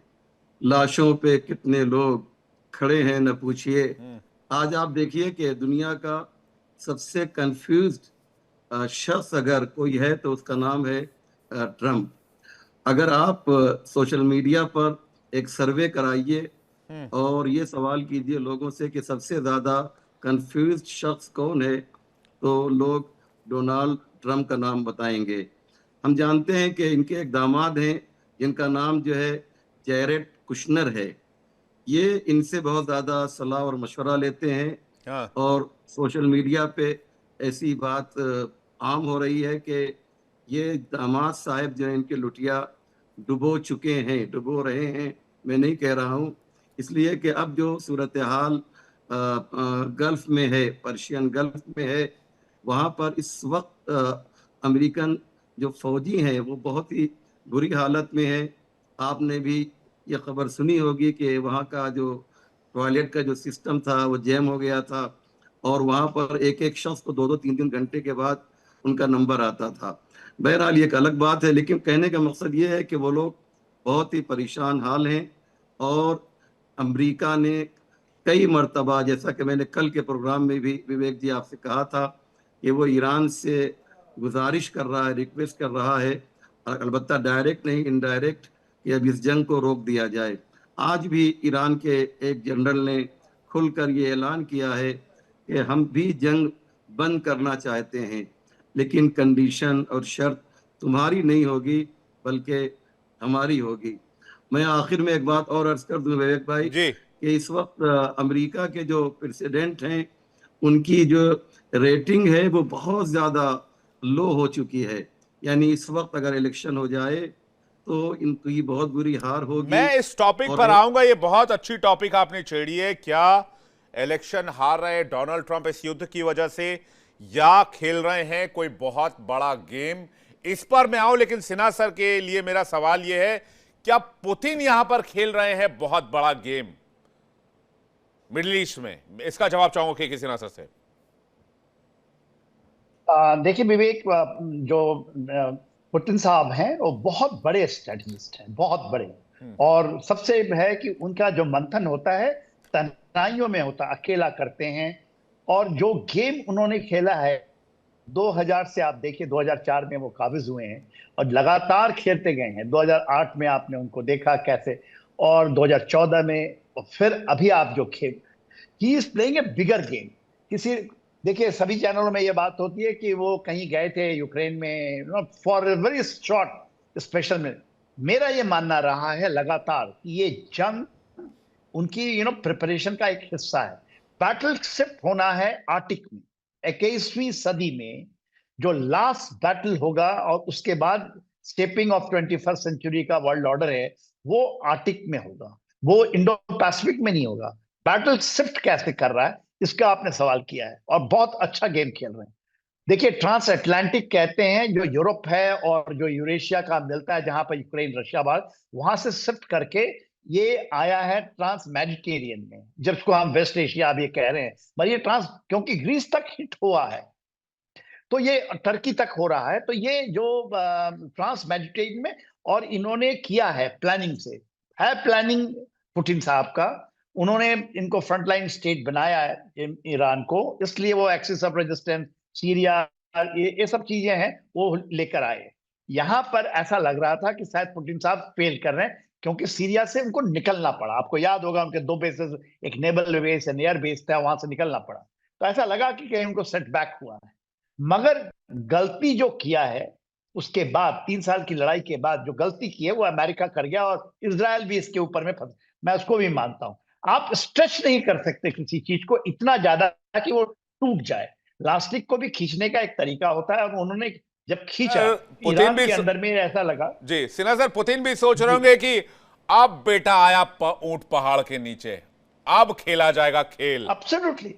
लाशों पे कितने लोग खड़े हैं न पूछिए। आज आप देखिए कि दुनिया का सबसे कंफ्यूज्ड शख्स अगर कोई है तो उसका नाम है ट्रंप। अगर आप सोशल मीडिया पर एक सर्वे कराइए और ये सवाल कीजिए लोगों से कि सबसे ज्यादा कंफ्यूज्ड शख्स कौन है, तो लोग डोनाल्ड ट्रंप का नाम बताएंगे। हम जानते हैं कि इनके एक दामाद हैं जिनका नाम जो है जैरेड कुशनर है। ये इनसे बहुत ज्यादा सलाह और मशवरा लेते हैं, और सोशल मीडिया पे ऐसी बात आम हो रही है कि ये दामाद साहब जो है इनके लुटिया डुबो चुके हैं, डुबो रहे हैं। मैं नहीं कह रहा हूँ, इसलिए कि अब जो सूरत हाल गल्फ में है, पर्शियन गल्फ में है, वहाँ पर इस वक्त अमेरिकन जो फौजी हैं वो बहुत ही बुरी हालत में है। आपने भी ये खबर सुनी होगी कि वहाँ का जो टॉयलेट का जो सिस्टम था वो जैम हो गया था, और वहाँ पर एक एक शख्स को 2-2, 3-3 घंटे के बाद उनका नंबर आता था। बहरहाल ये एक अलग बात है, लेकिन कहने का मकसद ये है कि वो लोग बहुत ही परेशान हाल हैं, और अमेरिका ने कई मरतबा, जैसा कि मैंने कल के प्रोग्राम में भी विवेक जी आपसे कहा था, कि वो ईरान से गुजारिश कर रहा है, रिक्वेस्ट कर रहा है, अलबत्ता डायरेक्ट नहीं, इनडायरेक्ट, कि अब इस जंग को रोक दिया जाए। आज भी ईरान के एक जनरल ने खुलकर ये ऐलान किया है कि हम भी जंग बंद करना चाहते हैं, लेकिन कंडीशन और शर्त तुम्हारी नहीं होगी बल्कि हमारी होगी। मैं आखिर में एक बात और अर्ज कर दूं विवेक भाई, कि इस वक्त अमेरिका के जो प्रेसिडेंट हैं उनकी जो रेटिंग है वो बहुत ज्यादा लो हो चुकी है। यानी इस वक्त अगर इलेक्शन हो जाए तो इनकी बहुत बुरी हार होगी। मैं इस टॉपिक पर आऊंगा, ये बहुत अच्छी टॉपिक आपने छेड़ी है। क्या इलेक्शन हार रहे डोनाल्ड ट्रंप इस युद्ध की वजह से, या खेल रहे हैं कोई बहुत बड़ा गेम? इस पर मैं आऊं, लेकिन सिन्हा सर के लिए मेरा सवाल यह है, क्या पुतिन यहां पर खेल रहे हैं बहुत बड़ा गेम मिडिल ईस्ट में? इसका जवाब चाहूंगा कि सिन्हा सर से। देखिए विवेक, जो पुतिन साहब हैं वो बहुत बड़े स्ट्रेटजिस्ट हैं, बहुत बड़े, और सबसे है कि उनका जो मंथन होता है तन्हाइयों में होता है, अकेला करते हैं। और जो गेम उन्होंने खेला है 2000 से, आप देखिए 2004 में वो काबिज हुए हैं और लगातार खेलते गए हैं। 2008 में आपने उनको देखा कैसे, और 2014 में, और फिर अभी आप जो खेल, he is playing a bigger game. किसी देखिए सभी चैनलों में ये बात होती है कि वो कहीं गए थे यूक्रेन में फॉर वेरी शॉर्ट स्पेशल में। मेरा ये मानना रहा है लगातार कि ये जंग उनकी प्रिपरेशन का एक हिस्सा है। बैटल शिफ्ट होना है आर्टिक में 21वीं सदी में, जो लास्ट बैटल होगा और उसके बाद शेपिंग ऑफ 21st सेंचुरी का वर्ल्ड ऑर्डर है वो आर्टिक में होगा, वो इंडो पैसिफिक में नहीं होगा। बैटल शिफ्ट कैसे कर रहा है इसका आपने सवाल किया है और बहुत अच्छा गेम खेल रहे हैं। देखिए ट्रांस अटलांटिक कहते हैं, जो यूरोप है और जो यूरेशिया का मिलता है जहां पर यूक्रेन रशिया भारत, वहां से शिफ्ट करके ये आया है ट्रांस मेडिटेरियन में, जिसको हम वेस्ट एशिया अभी कह रहे हैं। मगर ये ट्रांस क्योंकि ग्रीस तक हिट हुआ है तो ये टर्की तक हो रहा है, तो ये जो ट्रांस मेडिटेरियन में, और इन्होंने किया है प्लानिंग से, है प्लानिंग पुतिन साहब का। उन्होंने इनको फ्रंटलाइन स्टेट बनाया है ईरान को, इसलिए वो एक्सिस ऑफ रेजिस्टेंस, सीरिया, ये सब चीजें हैं वो लेकर आए। यहां पर ऐसा लग रहा था कि शायद पुतिन साहब फेल कर रहे हैं, क्योंकि सीरिया से उनको निकलना पड़ा। आपको याद होगा उनके 2 बेसेस, एक naval base and air base था, वहां से निकलना पड़ा। तो ऐसा लगा कि कहीं उनको सेटबैक हुआ है। मगर गलती जो किया है उसके बाद, 3 साल की लड़ाई के बाद जो गलती की है वो अमेरिका कर गया, और इजराइल भी इसके ऊपर में फंस। मैं उसको भी मानता हूं, आप स्ट्रेच नहीं कर सकते किसी चीज को इतना ज्यादा कि वो टूट जाए। लास्टिक को भी खींचने का एक तरीका होता है, और उन्होंने जब खींचा ईरान के अंदर में ऐसा लगा। जी सिन्हा सर, पुतिन भी सोच रहे होंगे कि अब बेटा आया ऊंट पहाड़ के नीचे, अब खेला जाएगा खेल। एब्सोल्युटली,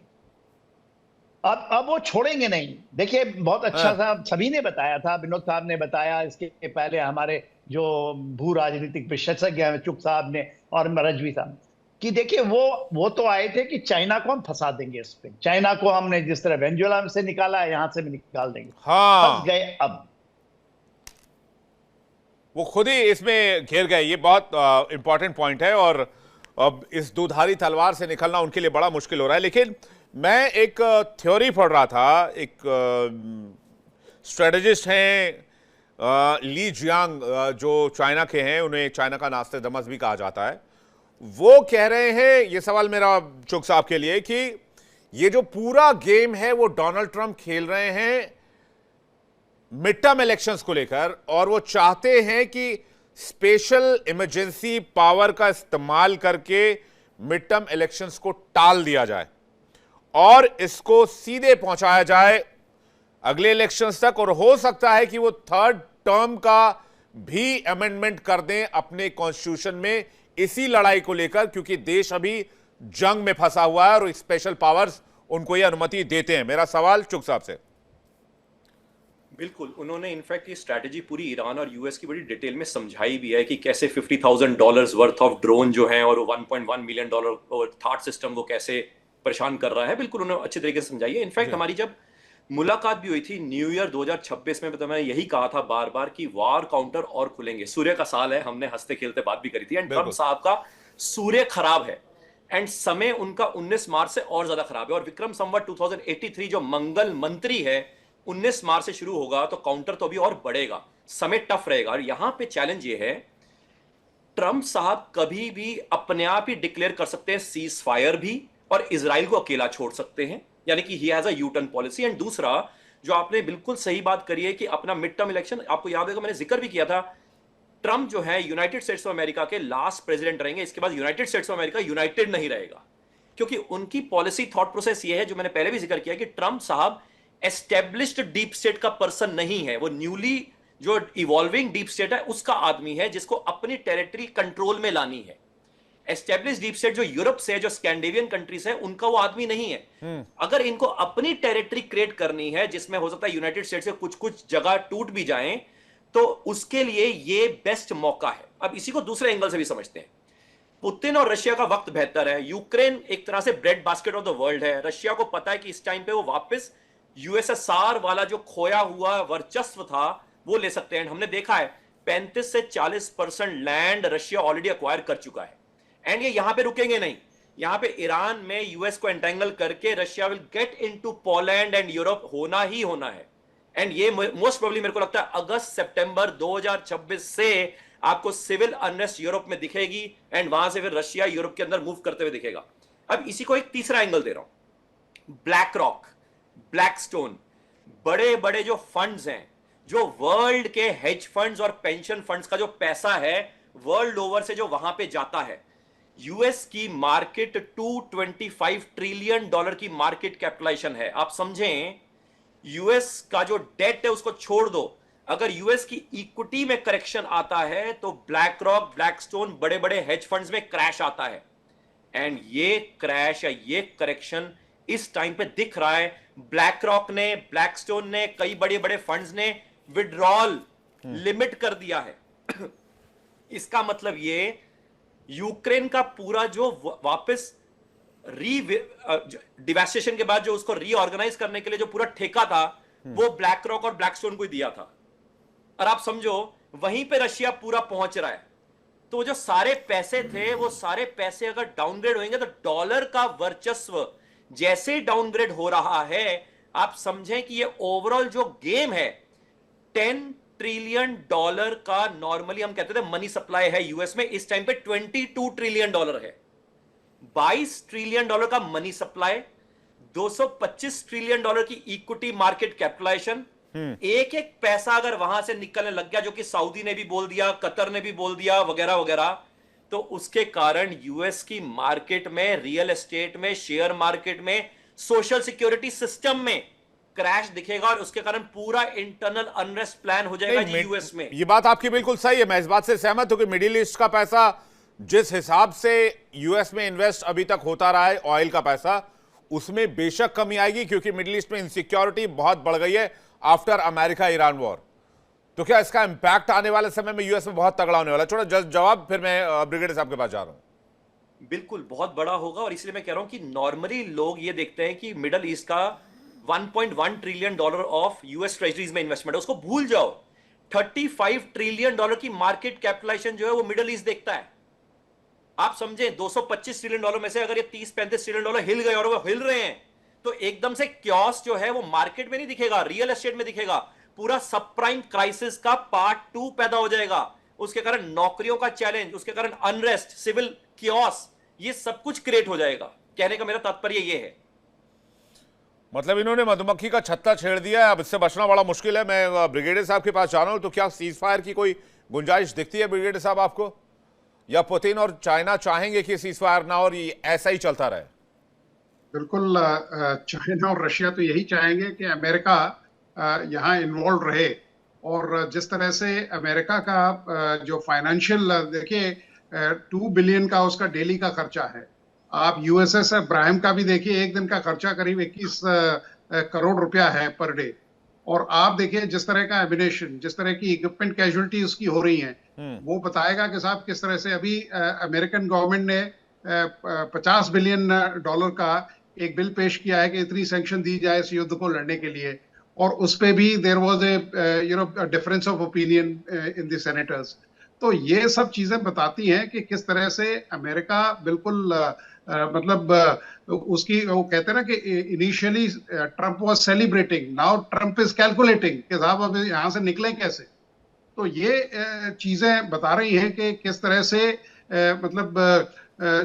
अब वो छोड़ेंगे नहीं। देखिए बहुत अच्छा सा सभी ने बताया था, विनोद साहब ने बताया, इसके पहले हमारे जो भू राजनीतिक विशेषज्ञ हैं चुग साहब ने और रजवी साहब, कि देखिए वो तो आए थे कि चाइना को हम फंसा देंगे इस पे। चाइना को हमने जिस तरह वेनेजुएला से निकाला है, यहां से भी निकाल देंगे। फंस गए। अब वो खुद ही इसमें घिर गए। ये बहुत इंपॉर्टेंट पॉइंट है, और अब इस दुधारी तलवार से निकलना उनके लिए बड़ा मुश्किल हो रहा है। लेकिन मैं एक थ्योरी पढ़ रहा था, एक स्ट्रेटेजिस्ट हैं ली जियांग, जो चाइना के हैं, उन्हें चाइना का नास्ते दमस भी कहा जाता है। वो कह रहे हैं, ये सवाल मेरा चुग साहब के लिए, कि ये जो पूरा गेम है वो डोनाल्ड ट्रंप खेल रहे हैं मिड टर्म इलेक्शंस को लेकर, और वो चाहते हैं कि स्पेशल इमरजेंसी पावर का इस्तेमाल करके मिड टर्म इलेक्शंस को टाल दिया जाए और इसको सीधे पहुंचाया जाए अगले इलेक्शंस तक। और हो सकता है कि वो 3rd टर्म का भी अमेंडमेंट कर दें अपने कॉन्स्टिट्यूशन में इसी लड़ाई को लेकर, क्योंकि देश अभी जंग में फंसा हुआ है और स्पेशल पावर्स उनको यह अनुमति देते हैं। मेरा सवाल चुग साहब से। बिल्कुल, उन्होंने इनफैक्ट ये स्ट्रैटेजी पूरी ईरान और यूएस की बड़ी डिटेल में समझाई भी है कि कैसे $50,000 वर्थ ऑफ ड्रोन जो हैं और $1.1 मिलियन थाट सिस्टम को कैसे परेशान कर रहा है। बिल्कुल उन्होंने अच्छे तरीके से समझाई है। इनफैक्ट हमारी जब मुलाकात भी हुई थी न्यू ईयर 2026 में, तो मैंने यही कहा था बार बार कि वार काउंटर और खुलेंगे। सूर्य का साल है, हमने हंसते खेलते बात भी करी थी। एंड ट्रंप साहब का सूर्य खराब है एंड समय उनका 19 मार्च से और ज्यादा खराब है, और विक्रम संवत 2083 जो मंगल मंत्री है 19 मार्च से शुरू होगा, तो काउंटर तो अभी और बढ़ेगा, समय टफ रहेगा। और यहां पे चैलेंज ये है, ट्रंप साहब कभी भी अपने आप ही डिक्लेयर कर सकते हैं सीज फायर भी, और इजराइल को अकेला छोड़ सकते हैं, यानी कि he has a U turn policy. And दूसरा, जो आपने बिल्कुल सही बात करी है कि अपना मिड टर्म इलेक्शन, आपको याद होगा मैंने जिक्र भी किया था, ट्रंप जो है यूनाइटेड स्टेट्स ऑफ अमेरिका के लास्ट प्रेसिडेंट रहेंगे। इसके बाद United states of America United नहीं रहेगा, क्योंकि उनकी पॉलिसी थॉट प्रोसेस ये है, जो मैंने पहले भी जिक्र किया, कि ट्रंप साहब एस्टेब्लिश्ड डीप स्टेट का पर्सन नहीं है, वो न्यूली जो इवॉल्विंग डीप स्टेट है उसका आदमी है, जिसको अपनी टेरिटरी कंट्रोल में लानी है। एस्टेब्लिश डीप स्टेट जो यूरोप से, जो स्कैंडिनेवियन कंट्रीज है, उनका वो आदमी नहीं है। अगर इनको अपनी टेरिटरी क्रिएट करनी है, जिसमें हो सकता है यूनाइटेड स्टेट्स से कुछ कुछ जगह टूट भी जाएं, तो उसके लिए ये बेस्ट मौका है। अब इसी को दूसरे एंगल से भी समझते हैं। पुतिन और रशिया का वक्त बेहतर है। यूक्रेन एक तरह से bread basket of the world है। रशिया को पता है कि इस टाइम पे वो वापस यूएसएसआर वाला जो खोया हुआ वर्चस्व था वो ले सकते हैं। हमने देखा है 35 से 40% लैंड रशिया ऑलरेडी अक्वायर कर चुका है। एंड ये यहां पे रुकेंगे नहीं, यहां पे ईरान में यूएस को एंटेंगल करके Russia will get into Poland and Europe, होना ही होना है। एंड ये मोस्ट प्रोबेबली मेरे को लगता है अगस्त सितंबर 2026 से आपको सिविल अनरेस्ट यूरोप में दिखेगी, एंड वहां से फिर रशिया यूरोप के अंदर मूव करते हुए दिखेगा। अब इसी को एक तीसरा एंगल दे रहा हूं। ब्लैक रॉक ब्लैकस्टोन, बड़े बड़े जो फंड्स हैं, जो वर्ल्ड के हेज फंड्स और पेंशन फंड्स का जो पैसा है वर्ल्ड ओवर से जो वहां पे जाता है, यूएस की मार्केट $225 ट्रिलियन की मार्केट कैपिटलाइजेशन है। आप समझें, यूएस का जो डेट है उसको छोड़ दो, अगर यूएस की इक्विटी में करेक्शन आता है तो ब्लैक रॉक, ब्लैकस्टोन, बड़े बड़े हेज फंड्स में क्रैश आता है। एंड ये क्रैश या ये करेक्शन इस टाइम पे दिख रहा है। ब्लैक रॉक ने, ब्लैकस्टोन ने, कई बड़े बड़े फंड्स ने विड्रॉल लिमिट कर दिया है। इसका मतलब ये यूक्रेन का पूरा जो वापस डिवास्टेशन के बाद जो उसको रीऑर्गेनाइज करने के लिए जो पूरा ठेका था वो ब्लैक रॉक और ब्लैकस्टोन को ही दिया था। और आप समझो वहीं पे रशिया पूरा पहुंच रहा है। तो जो सारे पैसे थे वो सारे पैसे अगर डाउनग्रेड होंगे तो डॉलर का वर्चस्व जैसे डाउनग्रेड हो रहा है, आप समझें कि ये ओवरऑल जो गेम है $10 ट्रिलियन का, नॉर्मली हम कहते थे मनी सप्लाई है यूएस में, इस टाइम पे $22 ट्रिलियन है। $22 ट्रिलियन का मनी सप्लाई, $225 ट्रिलियन की इक्विटी मार्केट कैपिटलाइजेशन। एक एक पैसा अगर वहां से निकलने लग गया, जो कि सऊदी ने भी बोल दिया, कतर ने भी बोल दिया, वगैरह वगैरह, तो उसके कारण यूएस की मार्केट में, रियल एस्टेट में, शेयर मार्केट में, सोशल सिक्योरिटी सिस्टम में क्रैश दिखेगा और उसके कारण पूरा इंटरनल अनरेस्ट प्लान हो जाएगा जी यूएस में। ये बात आपकी बिल्कुल सही है, मैं इस बात से सहमत हूं कि मिडिल ईस्ट का पैसा जिस हिसाब से यूएस में इन्वेस्ट अभी तक होता रहा है, ऑयल का पैसा, उसमें बेशक कमी आएगी क्योंकि मिडिल ईस्ट में इनसिक्योरिटी बहुत बढ़ गई है आफ्टर अमेरिका ईरान वॉर। तो क्या इसका इंपैक्ट आने वाले समय में यूएस में बहुत तगड़ा होने वाला है? थोड़ा जस्ट जवाब, फिर मैं ब्रिगेडियर साहब के पास जा रहा हूं। बिल्कुल बहुत बड़ा होगा, और इसलिए मैं कह रहा हूं कि नॉर्मली लोग ये देखते हैं कि मिडिल ईस्ट का $1.1 ट्रिलियन ऑफ यूएस ट्रेजरीज में इन्वेस्टमेंट है, उसको भूल जाओ। $35 ट्रिलियन की मार्केट कैपिटलाइजेशन जो है वो मिडिल ईस्ट देखता है। आप समझें, $225 ट्रिलियन में से अगर ये $30-35 ट्रिलियन हिल गए और वो हिल रहे हैं तो एकदम से क्योस जो है वो मार्केट में नहीं दिखेगा, रियल एस्टेट में दिखेगा। पूरा सब प्राइम क्राइसिस का पार्ट 2 पैदा हो जाएगा। उसके कारण नौकरियों का चैलेंज, उसके कारण अनरेस्ट, सिविल क्योस, ये सब कुछ क्रिएट हो जाएगा। कहने का मेरा तात्पर्य ये है। मतलब इन्होंने मधुमक्खी का छत्ता छेड़ दिया है, अब इससे बचना बड़ा मुश्किल है। मैं ब्रिगेडियर साहब के पास जा रहा हूं, तो क्या सीज फायर की कोई गुंजाइश दिखती है ब्रिगेडियर साहब आपको, या पुतिन और चाइना चाहेंगे कि सीज फायर ना और ये ऐसा ही चलता रहे? बिल्कुल, चाइना और रशिया तो यही चाहेंगे कि अमेरिका यहाँ इन्वॉल्व रहे। और जिस तरह से अमेरिका का जो फाइनेंशियल, देखिए 2 बिलियन का उसका डेली का खर्चा है। आप यूएसएस इब्राहिम का भी देखिए, एक दिन का खर्चा करीब 21 करोड़ रुपया है पर डे। और आप देखिए जिस तरह का एमिनेशन, जिस तरह की इक्विपमेंट कैजुअलिटी उसकी हो रही हैं, वो बताएगा कि साहब किस तरह से अभी अमेरिकन गवर्नमेंट ने $50 बिलियन का एक बिल पेश किया है कि इतनी सैंक्शन दी जाए इस युद्ध को लड़ने के लिए। और उस पे भी there was a difference of opinion in the senators. तो ये सब चीजें बताती हैं कि किस तरह से अमेरिका बिल्कुल मतलब उसकी, वो कहते हैं ना कि initially Trump was celebrating, now Trump is calculating कि साहब अब यहाँ से निकलें कैसे। तो ये चीजें बता रही हैं कि किस तरह से मतलब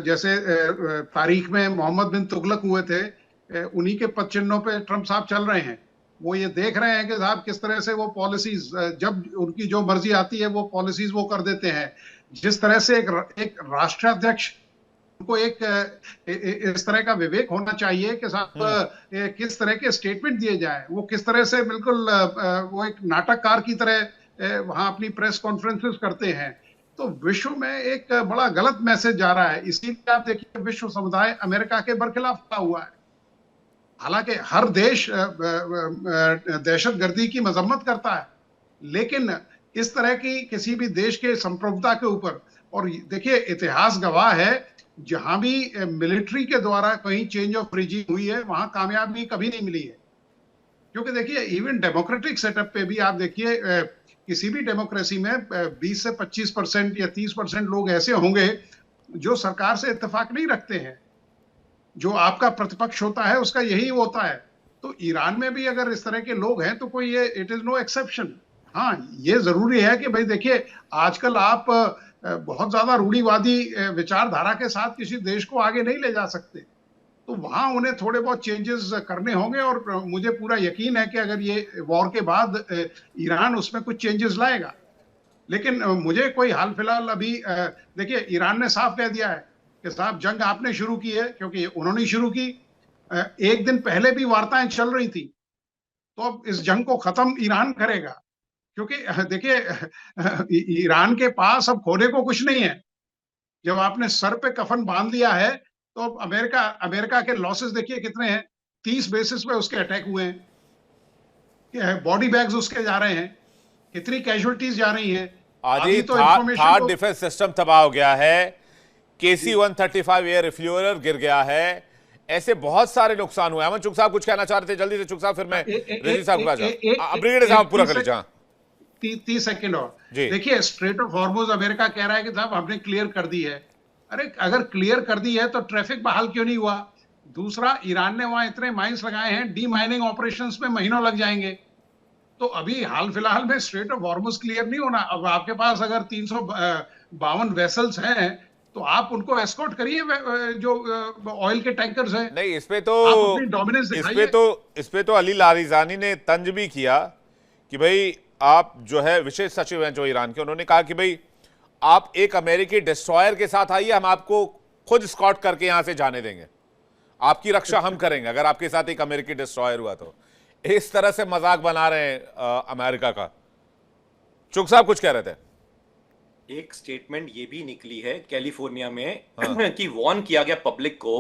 जैसे तारीख में मोहम्मद बिन तुगलक हुए थे, उन्हीं के पदचिन्हों पे ट्रंप साहब चल रहे हैं। वो ये देख रहे हैं कि साहब किस तरह से वो पॉलिसीज, जब उनकी जो मर्जी आती है वो पॉलिसीज वो कर देते हैं। जिस तरह से एक राष्ट्राध्यक्ष को एक इस तरह का विवेक होना चाहिए कि साहब किस तरह के स्टेटमेंट दिए जाए। वो किस तरह से बिल्कुल वो एक नाटककार की तरह वहां अपनी प्रेस कॉन्फ्रेंसेस करते हैं। तो विश्व में एक बड़ा गलत मैसेज जा रहा है। इसीलिए आप देखिए विश्व समुदाय अमेरिका के बरखिलाफ खड़ा हुआ है। हालांकि हर देश दहशतगर्दी की मजम्मत करता है, लेकिन इस तरह की किसी भी देश के संप्रभुता के ऊपर, और देखिए इतिहास गवाह है, जहां भी मिलिट्री के द्वारा कहीं चेंज ऑफ रिजीम हुई है वहां कामयाबी कभी नहीं मिली है। क्योंकि देखिए इवन डेमोक्रेटिक सेटअप पे भी आप देखिए किसी भी डेमोक्रेसी में 20 से 25% या 30% लोग ऐसे होंगे जो सरकार से इत्तेफाक नहीं रखते हैं। जो आपका प्रतिपक्ष होता है उसका यही होता है। तो ईरान में भी अगर इस तरह के लोग हैं तो कोई ये इट इज नो एक्सेप्शन। हाँ, ये जरूरी है कि भाई देखिए आजकल आप बहुत ज्यादा रूढ़िवादी विचारधारा के साथ किसी देश को आगे नहीं ले जा सकते। तो वहां उन्हें थोड़े बहुत चेंजेस करने होंगे, और मुझे पूरा यकीन है कि अगर ये वॉर के बाद ईरान उसमें कुछ चेंजेस लाएगा। लेकिन मुझे कोई हाल फिलहाल अभी देखिए, ईरान ने साफ कह दिया है कि साहब जंग आपने शुरू की है, क्योंकि उन्होंने ही शुरू की। एक दिन पहले भी वार्ताएं चल रही थी, तो अब इस जंग को खत्म ईरान करेगा, क्योंकि देखिए ईरान के पास अब खोने को कुछ नहीं है। जब आपने सर पे कफन बांध लिया है, तो अब अमेरिका के लॉसेस देखिए कितने हैं। 30 बेसिस पे उसके अटैक हुए हैं, बॉडी बैग्स उसके जा रहे हैं, कितनी कैजुअलिटीज जा रही हैं। आदि थार्ड डिफेंस सिस्टम तबाह हो गया है, KC-135 एयर रिफ्यूअलर गिर गया है, ऐसे बहुत सारे नुकसान हुए। अमन चुग साहब कुछ कहना चाह रहे थे, जल्दी से चुग साहब, फिर मैं रजी साहब को आ जाऊं। ब्रिगेडियर साहब पूरा कर लीजिए। 30 सेकंड और देखिए, स्ट्रेट ऑफ हॉर्मुज अमेरिका कह रहा है कि साहब हमने क्लियर कर दी है। अरे अगर क्लियर कर दी है तो ट्रैफिक बहाल क्यों नहीं हुआ? दूसरा, ईरान ने वहां इतने माइंस लगाए हैं, डी माइनिंग ऑपरेशंस में महीनों लग जाएंगे। तो अभी हाल फिलहाल में स्ट्रेट ऑफ हॉर्मुज क्लियर नहीं होना। अब आपके पास अगर 352 वेसल्स हैं, तो आप उनको एस्कॉर्ट करिए, जो ऑयल के टैंकर्स हैं। नहीं, इस पे तो अली लारिजानी ने तंज भी किया कि भाई आप जो है विशेष सचिव हैं जो ईरान के, उन्होंने कहा कि भाई आप एक अमेरिकी डिस्ट्रॉयर के साथ आइए, हम आपको खुद स्कॉट करके यहां से जाने देंगे, आपकी रक्षा हम करेंगे अगर आपके साथ एक अमेरिकी डिस्ट्रॉयर हुआ तो। इस तरह से मजाक बना रहे हैं अमेरिका का। चुग साहब कुछ कह रहे थे। एक स्टेटमेंट ये भी निकली है कैलिफोर्निया में कि वार्न किया गया पब्लिक को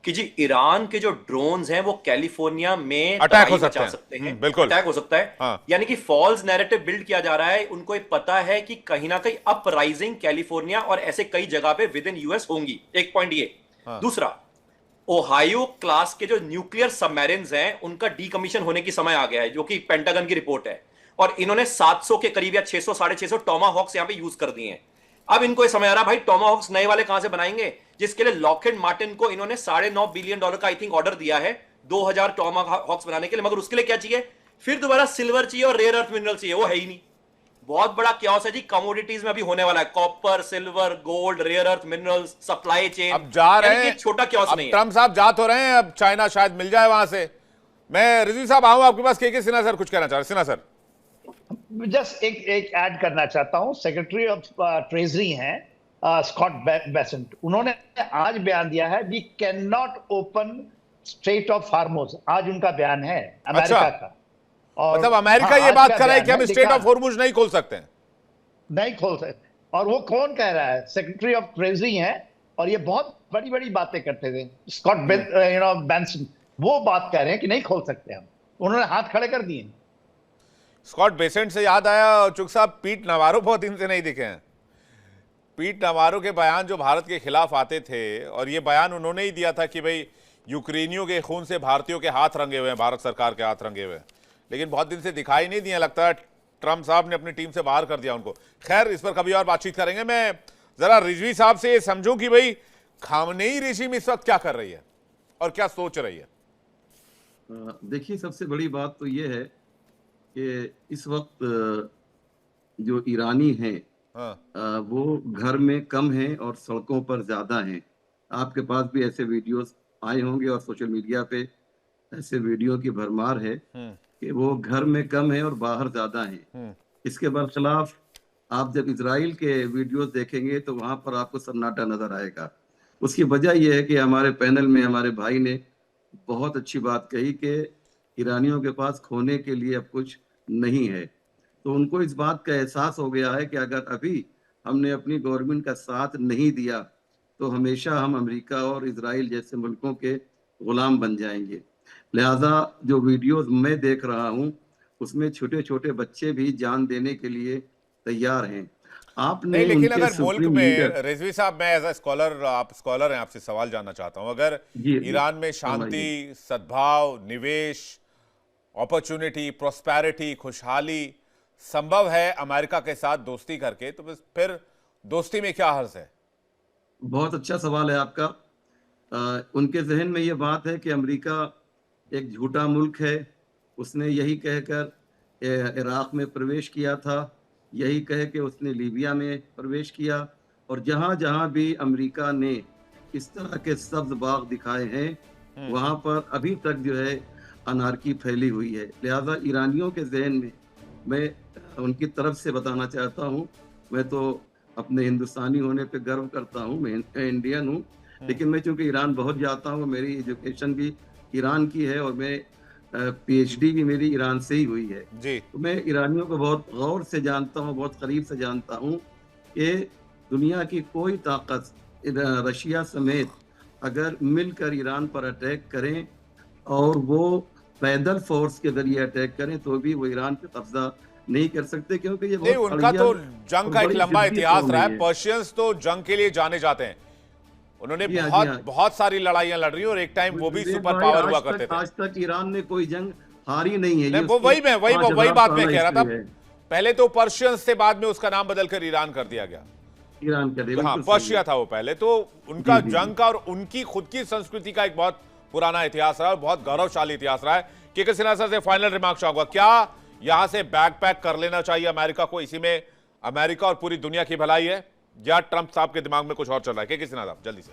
कि जी ईरान के जो ड्रोन्स हैं वो कैलिफोर्निया में अटैक हो सकते हैं। बिल्कुल अटैक हो सकता है। हाँ। यानी कि फॉल्स नैरेटिव बिल्ड किया जा रहा है। उनको ये पता है कि कहीं ना कहीं अपराइजिंग कैलिफोर्निया और ऐसे कई जगह पे विद इन यूएस होंगी। एक पॉइंट ये। हाँ। दूसरा, ओहायो क्लास के जो न्यूक्लियर सबमरीन्स हैं उनका डीकमीशन होने की समय आ गया है, जो कि पेंटागन की रिपोर्ट है, और इन्होंने 700 के करीब या 600 650 टॉमाहॉक्स यहां पे यूज कर दिए हैं। अब इनको ये समय आ रहा भाई टॉमाहॉक्स नए वाले कहां से बनाएंगे, जिसके लिए लॉकहीड मार्टिन को इन्होंने $9.5 बिलियन का आई थिंक ऑर्डर दिया है 2000 टॉमाहॉक्स बनाने के लिए। मगर उसके लिए क्या चाहिए? फिर दोबारा सिल्वर चाहिए और रेयर अर्थ मिनरल चाहिए, वो है ही नहीं। बहुत बड़ा क्यास है जी कमोडिटीज में अभी होने वाला है। Copper, silver, gold, rare earth minerals, supply chain. अब जा रहे हैं, छोटा क्यास नहीं है। ट्रम्प साहब जा तो रहे हैं, अब चाइना शायद मिल जाए वहां से। मैं रिजवी साहब आऊं आपके पास। के सिन्हा सर कुछ कहना चाह रहे? सिन्हा सर जस्ट एक ऐड करना चाहता हूं। सेक्रेटरी ऑफ ट्रेजरी हैं स्कॉट बेसेंट, उन्होंने आज बयान दिया है we can not open strait of Hormuz. आज उनका बयान है अमेरिका का। और मतलब अमेरिका ये बात कर रहा है कि हम स्ट्रेट ऑफ हॉर्मुज नहीं खोल सकते हैं, नहीं खोल सकते। और वो कौन कह रहा है? सेक्रेटरी ऑफ ट्रेजरी हैं, और ये बहुत बड़ी बड़ी बातें करते थे। स्कॉट बेंसन वो बात कह रहे हैं कि नहीं खोल सकते हम। उन्होंने हाथ खड़े कर दिए। स्कॉट बेसेंट से याद आया चुग साहब, पीट नवारो बहुत दिन से नहीं दिखे हैं। पीट नवारो के बयान जो भारत के खिलाफ आते थे, और ये बयान उन्होंने ही दिया था कि भाई यूक्रेनियों के खून से भारतीयों के हाथ रंगे हुए हैं, भारत सरकार के हाथ रंगे हुए हैं। लेकिन बहुत दिन से दिखाई नहीं दिया, लगता है ट्रम्प साहब ने अपनी टीम से बाहर कर दिया उनको। खैर, इस पर कभी और बातचीत करेंगे। मैं जरा रिजवी साहब से ये समझूं कि भाई खामनेई रेजिम इस वक्त क्या कर रही है और क्या सोच रही है। देखिए, सबसे बड़ी बात तो ये है कि इस वक्त जो ईरानी हैं वो घर में कम हैं और सड़कों पर ज्यादा हैं। आपके पास भी ऐसे वीडियोस आए होंगे और सोशल मीडिया पे ऐसे वीडियो की भरमार है कि वो घर में कम है और बाहर ज्यादा हैं। इसके बरखिलाफ आप जब इजराइल के वीडियोस देखेंगे तो वहां पर आपको सन्नाटा नजर आएगा। उसकी वजह यह है कि हमारे पैनल में हमारे भाई ने बहुत अच्छी बात कही कि ईरानियों के पास खोने के लिए अब कुछ नहीं है। तो उनको इस बात का एहसास हो गया है कि अगर अभी हमने अपनी गवर्नमेंट का साथ नहीं दिया तो हमेशा हम अमेरिका और इजराइल जैसे मुल्कों के गुलाम बन जाएंगे। लिहाजा जो वीडियोस मैं देख रहा हूं उसमें छोटे छोटे बच्चे भी जान देने के लिए तैयार हैं। आपने लेकिन अगर मुल्क में, रिजवी साहब मैं एज अ स्कॉलर, आप स्कॉलर हैं, आपसे सवाल जानना चाहता हूं, अगर ईरान में शांति, सद्भाव, निवेश, अपॉर्चुनिटी, प्रोस्पेरिटी, खुशहाली संभव है अमेरिका के साथ दोस्ती करके, तो फिर दोस्ती में क्या हर्ज है? बहुत अच्छा सवाल है आपका। उनके जहन में ये बात है कि अमेरिका एक झूठा मुल्क है। उसने यही कहकर इराक में प्रवेश किया था, यही कह के उसने लीबिया में प्रवेश किया, और जहां जहां भी अमेरिका ने इस तरह के सब्ज बाग दिखाए हैं वहां पर अभी तक जो है अनारकी फैली हुई है। लिहाजा ईरानियों के ज़हन में मैं उनकी तरफ से बताना चाहता हूँ, मैं तो अपने हिंदुस्तानी होने पे गर्व करता हूँ, मैं इंडियन हूँ, लेकिन मैं चूंकि ईरान बहुत जाता हूँ, मेरी एजुकेशन भी ईरान की है और मैं पीएचडी भी मेरी ईरान से ही हुई है जी। तो मैं ईरानियों को बहुत गौर से जानता हूँ, बहुत करीब से जानता हूँ कि दुनिया की कोई ताकत रशिया समेत अगर मिलकर ईरान पर अटैक करें और वो पैदल फोर्स के जरिए अटैक करें तो भी वो ईरान पे कब्जा नहीं कर सकते, क्योंकि ये नहीं, उनका तो जंग का एक लंबा इतिहास रहा है। पर्शियंस तो जंग के लिए जाने जाते हैं, उन्होंने बहुत सारी लड़ाइयां लड़ रही और एक टाइम वो भी सुपर पावर हुआ करते थे। आज तक ईरान ने कोई जंग हारी नहीं है। वही बात मैं कह रहा था, पहले तो पर्शियंस से बाद में उसका नाम बदलकर ईरान कर दिया गया। ईरान कर दिया, हाँ, पर्शिया था वो पहले। तो उनका जंग का और उनकी खुद की संस्कृति का एक बहुत पुराना इतिहास रहा है और बहुत गौरवशाली इतिहास रहा है। के सिन्हा सर से फाइनल रिमार्क चाहूंगा, क्या यहां से बैग पैक कर लेना चाहिए अमेरिका को, इसी में अमेरिका और पूरी दुनिया की भलाई है, या ट्रंप साहब के दिमाग में कुछ और चल रहा है? के सिन्हा साहब जल्दी से।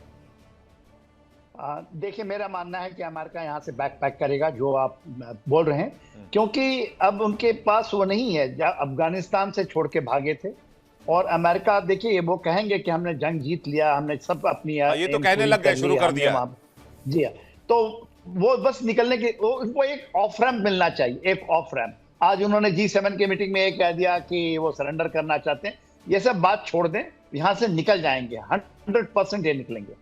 देखिए, मेरा मानना है कि अमेरिका यहाँ से बैक पैक करेगा, जो आप बोल रहे हैं, क्योंकि अब उनके पास वो नहीं है। अफगानिस्तान से छोड़ के भागे थे और अमेरिका, देखिए वो कहेंगे कि हमने जंग जीत लिया, हमने सब अपनी ये तो कहने लग गए, शुरू कर दिया जी हाँ। तो वो बस निकलने के उनको एक ऑफ रैम्प मिलना चाहिए, एक ऑफ रैम्प। आज उन्होंने G7 की मीटिंग में ये कह दिया कि वो सरेंडर करना चाहते हैं। ये सब बात छोड़ दें, यहाँ से निकल जाएंगे, 100% ये निकलेंगे,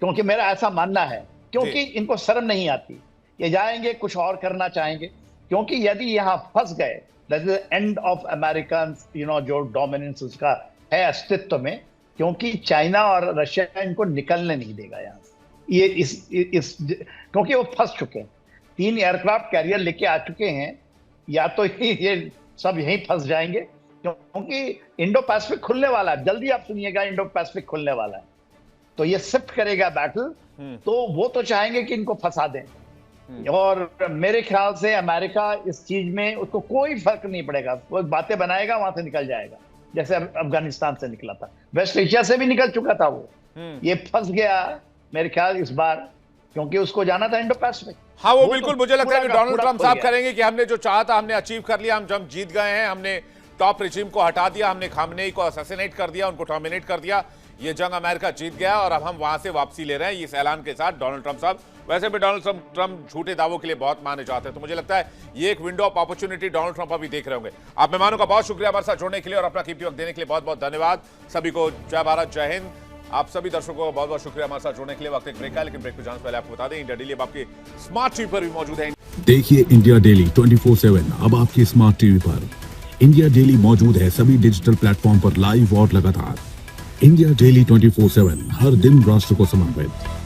क्योंकि मेरा ऐसा मानना है, क्योंकि इनको शर्म नहीं आती। ये जाएंगे कुछ और करना चाहेंगे, क्योंकि यदि यहाँ फंस गए, that is end of American जो डोमिनेंस उसका है अस्तित्व में, क्योंकि चाइना और रशिया इनको निकलने नहीं देगा यहाँ से। ये इस क्योंकि वो फंस चुके हैं, 3 एयरक्राफ्ट कैरियर लेके आ चुके हैं, या तो ये सब यहीं फंस जाएंगे, क्योंकि इंडो पैसिफिक खुलने वाला है, जल्दी आप सुनिएगा, इंडो पैसिफिक खुलने वाला है, तो ये शिफ्ट करेगा बैटल। तो वो तो चाहेंगे कि इनको फंसा दें, और मेरे ख्याल से अमेरिका इस चीज में उसको कोई फर्क नहीं पड़ेगा, वो बातें बनाएगा, वहां से निकल जाएगा, जैसे अफगानिस्तान से निकला था, वेस्ट एशिया से भी निकल चुका था वो। ये फंस गया मेरे ख्याल इस बार, क्योंकि उसको जाना था इंडो पैसिफिक। हाँ, वो बिल्कुल, मुझे लगता है कि डोनाल्ड ट्रंप साहब करेंगे कि हमने जो चाहा था हमने अचीव कर लिया, हम जंग जीत गए हैं, हमने टॉप रिजीम को हटा दिया, हमने खामनेई को असैसिनेट कर दिया, उनको टर्मिनेट कर दिया, ये जंग अमेरिका जीत गया और अब हम वहां से वापसी ले रहे हैं, इस ऐलान के साथ डोनाल्ड ट्रंप साहब। वैसे भी डोनाल्ड ट्रंप झूठे दावों के लिए बहुत माने जाते हैं, तो मुझे लगता है ये एक window of opportunity Donald Trump अभी देख रहे होंगे। आप मेहमानों का बहुत शुक्रिया हमारे साथ जुड़ने के लिए और अपना कीमती वक्त देने के लिए बहुत बहुत धन्यवाद। सभी को जय भारत, जय हिंद। आप सभी दर्शकों को बहुत बहुत शुक्रिया हमारे साथ जुड़ने के लिए। वक्त एक ब्रेक है, लेकिन ब्रेक पे जाने से पहले आपको बता दें, इंडिया डेली अब आपकी स्मार्ट टीवी पर भी मौजूद है। देखिए इंडिया डेली 24/7 अब आपकी स्मार्ट टीवी पर। इंडिया डेली मौजूद है सभी डिजिटल प्लेटफॉर्म पर लाइव और लगातार। इंडिया डेली 24/7 हर दिन राष्ट्र को समर्पित।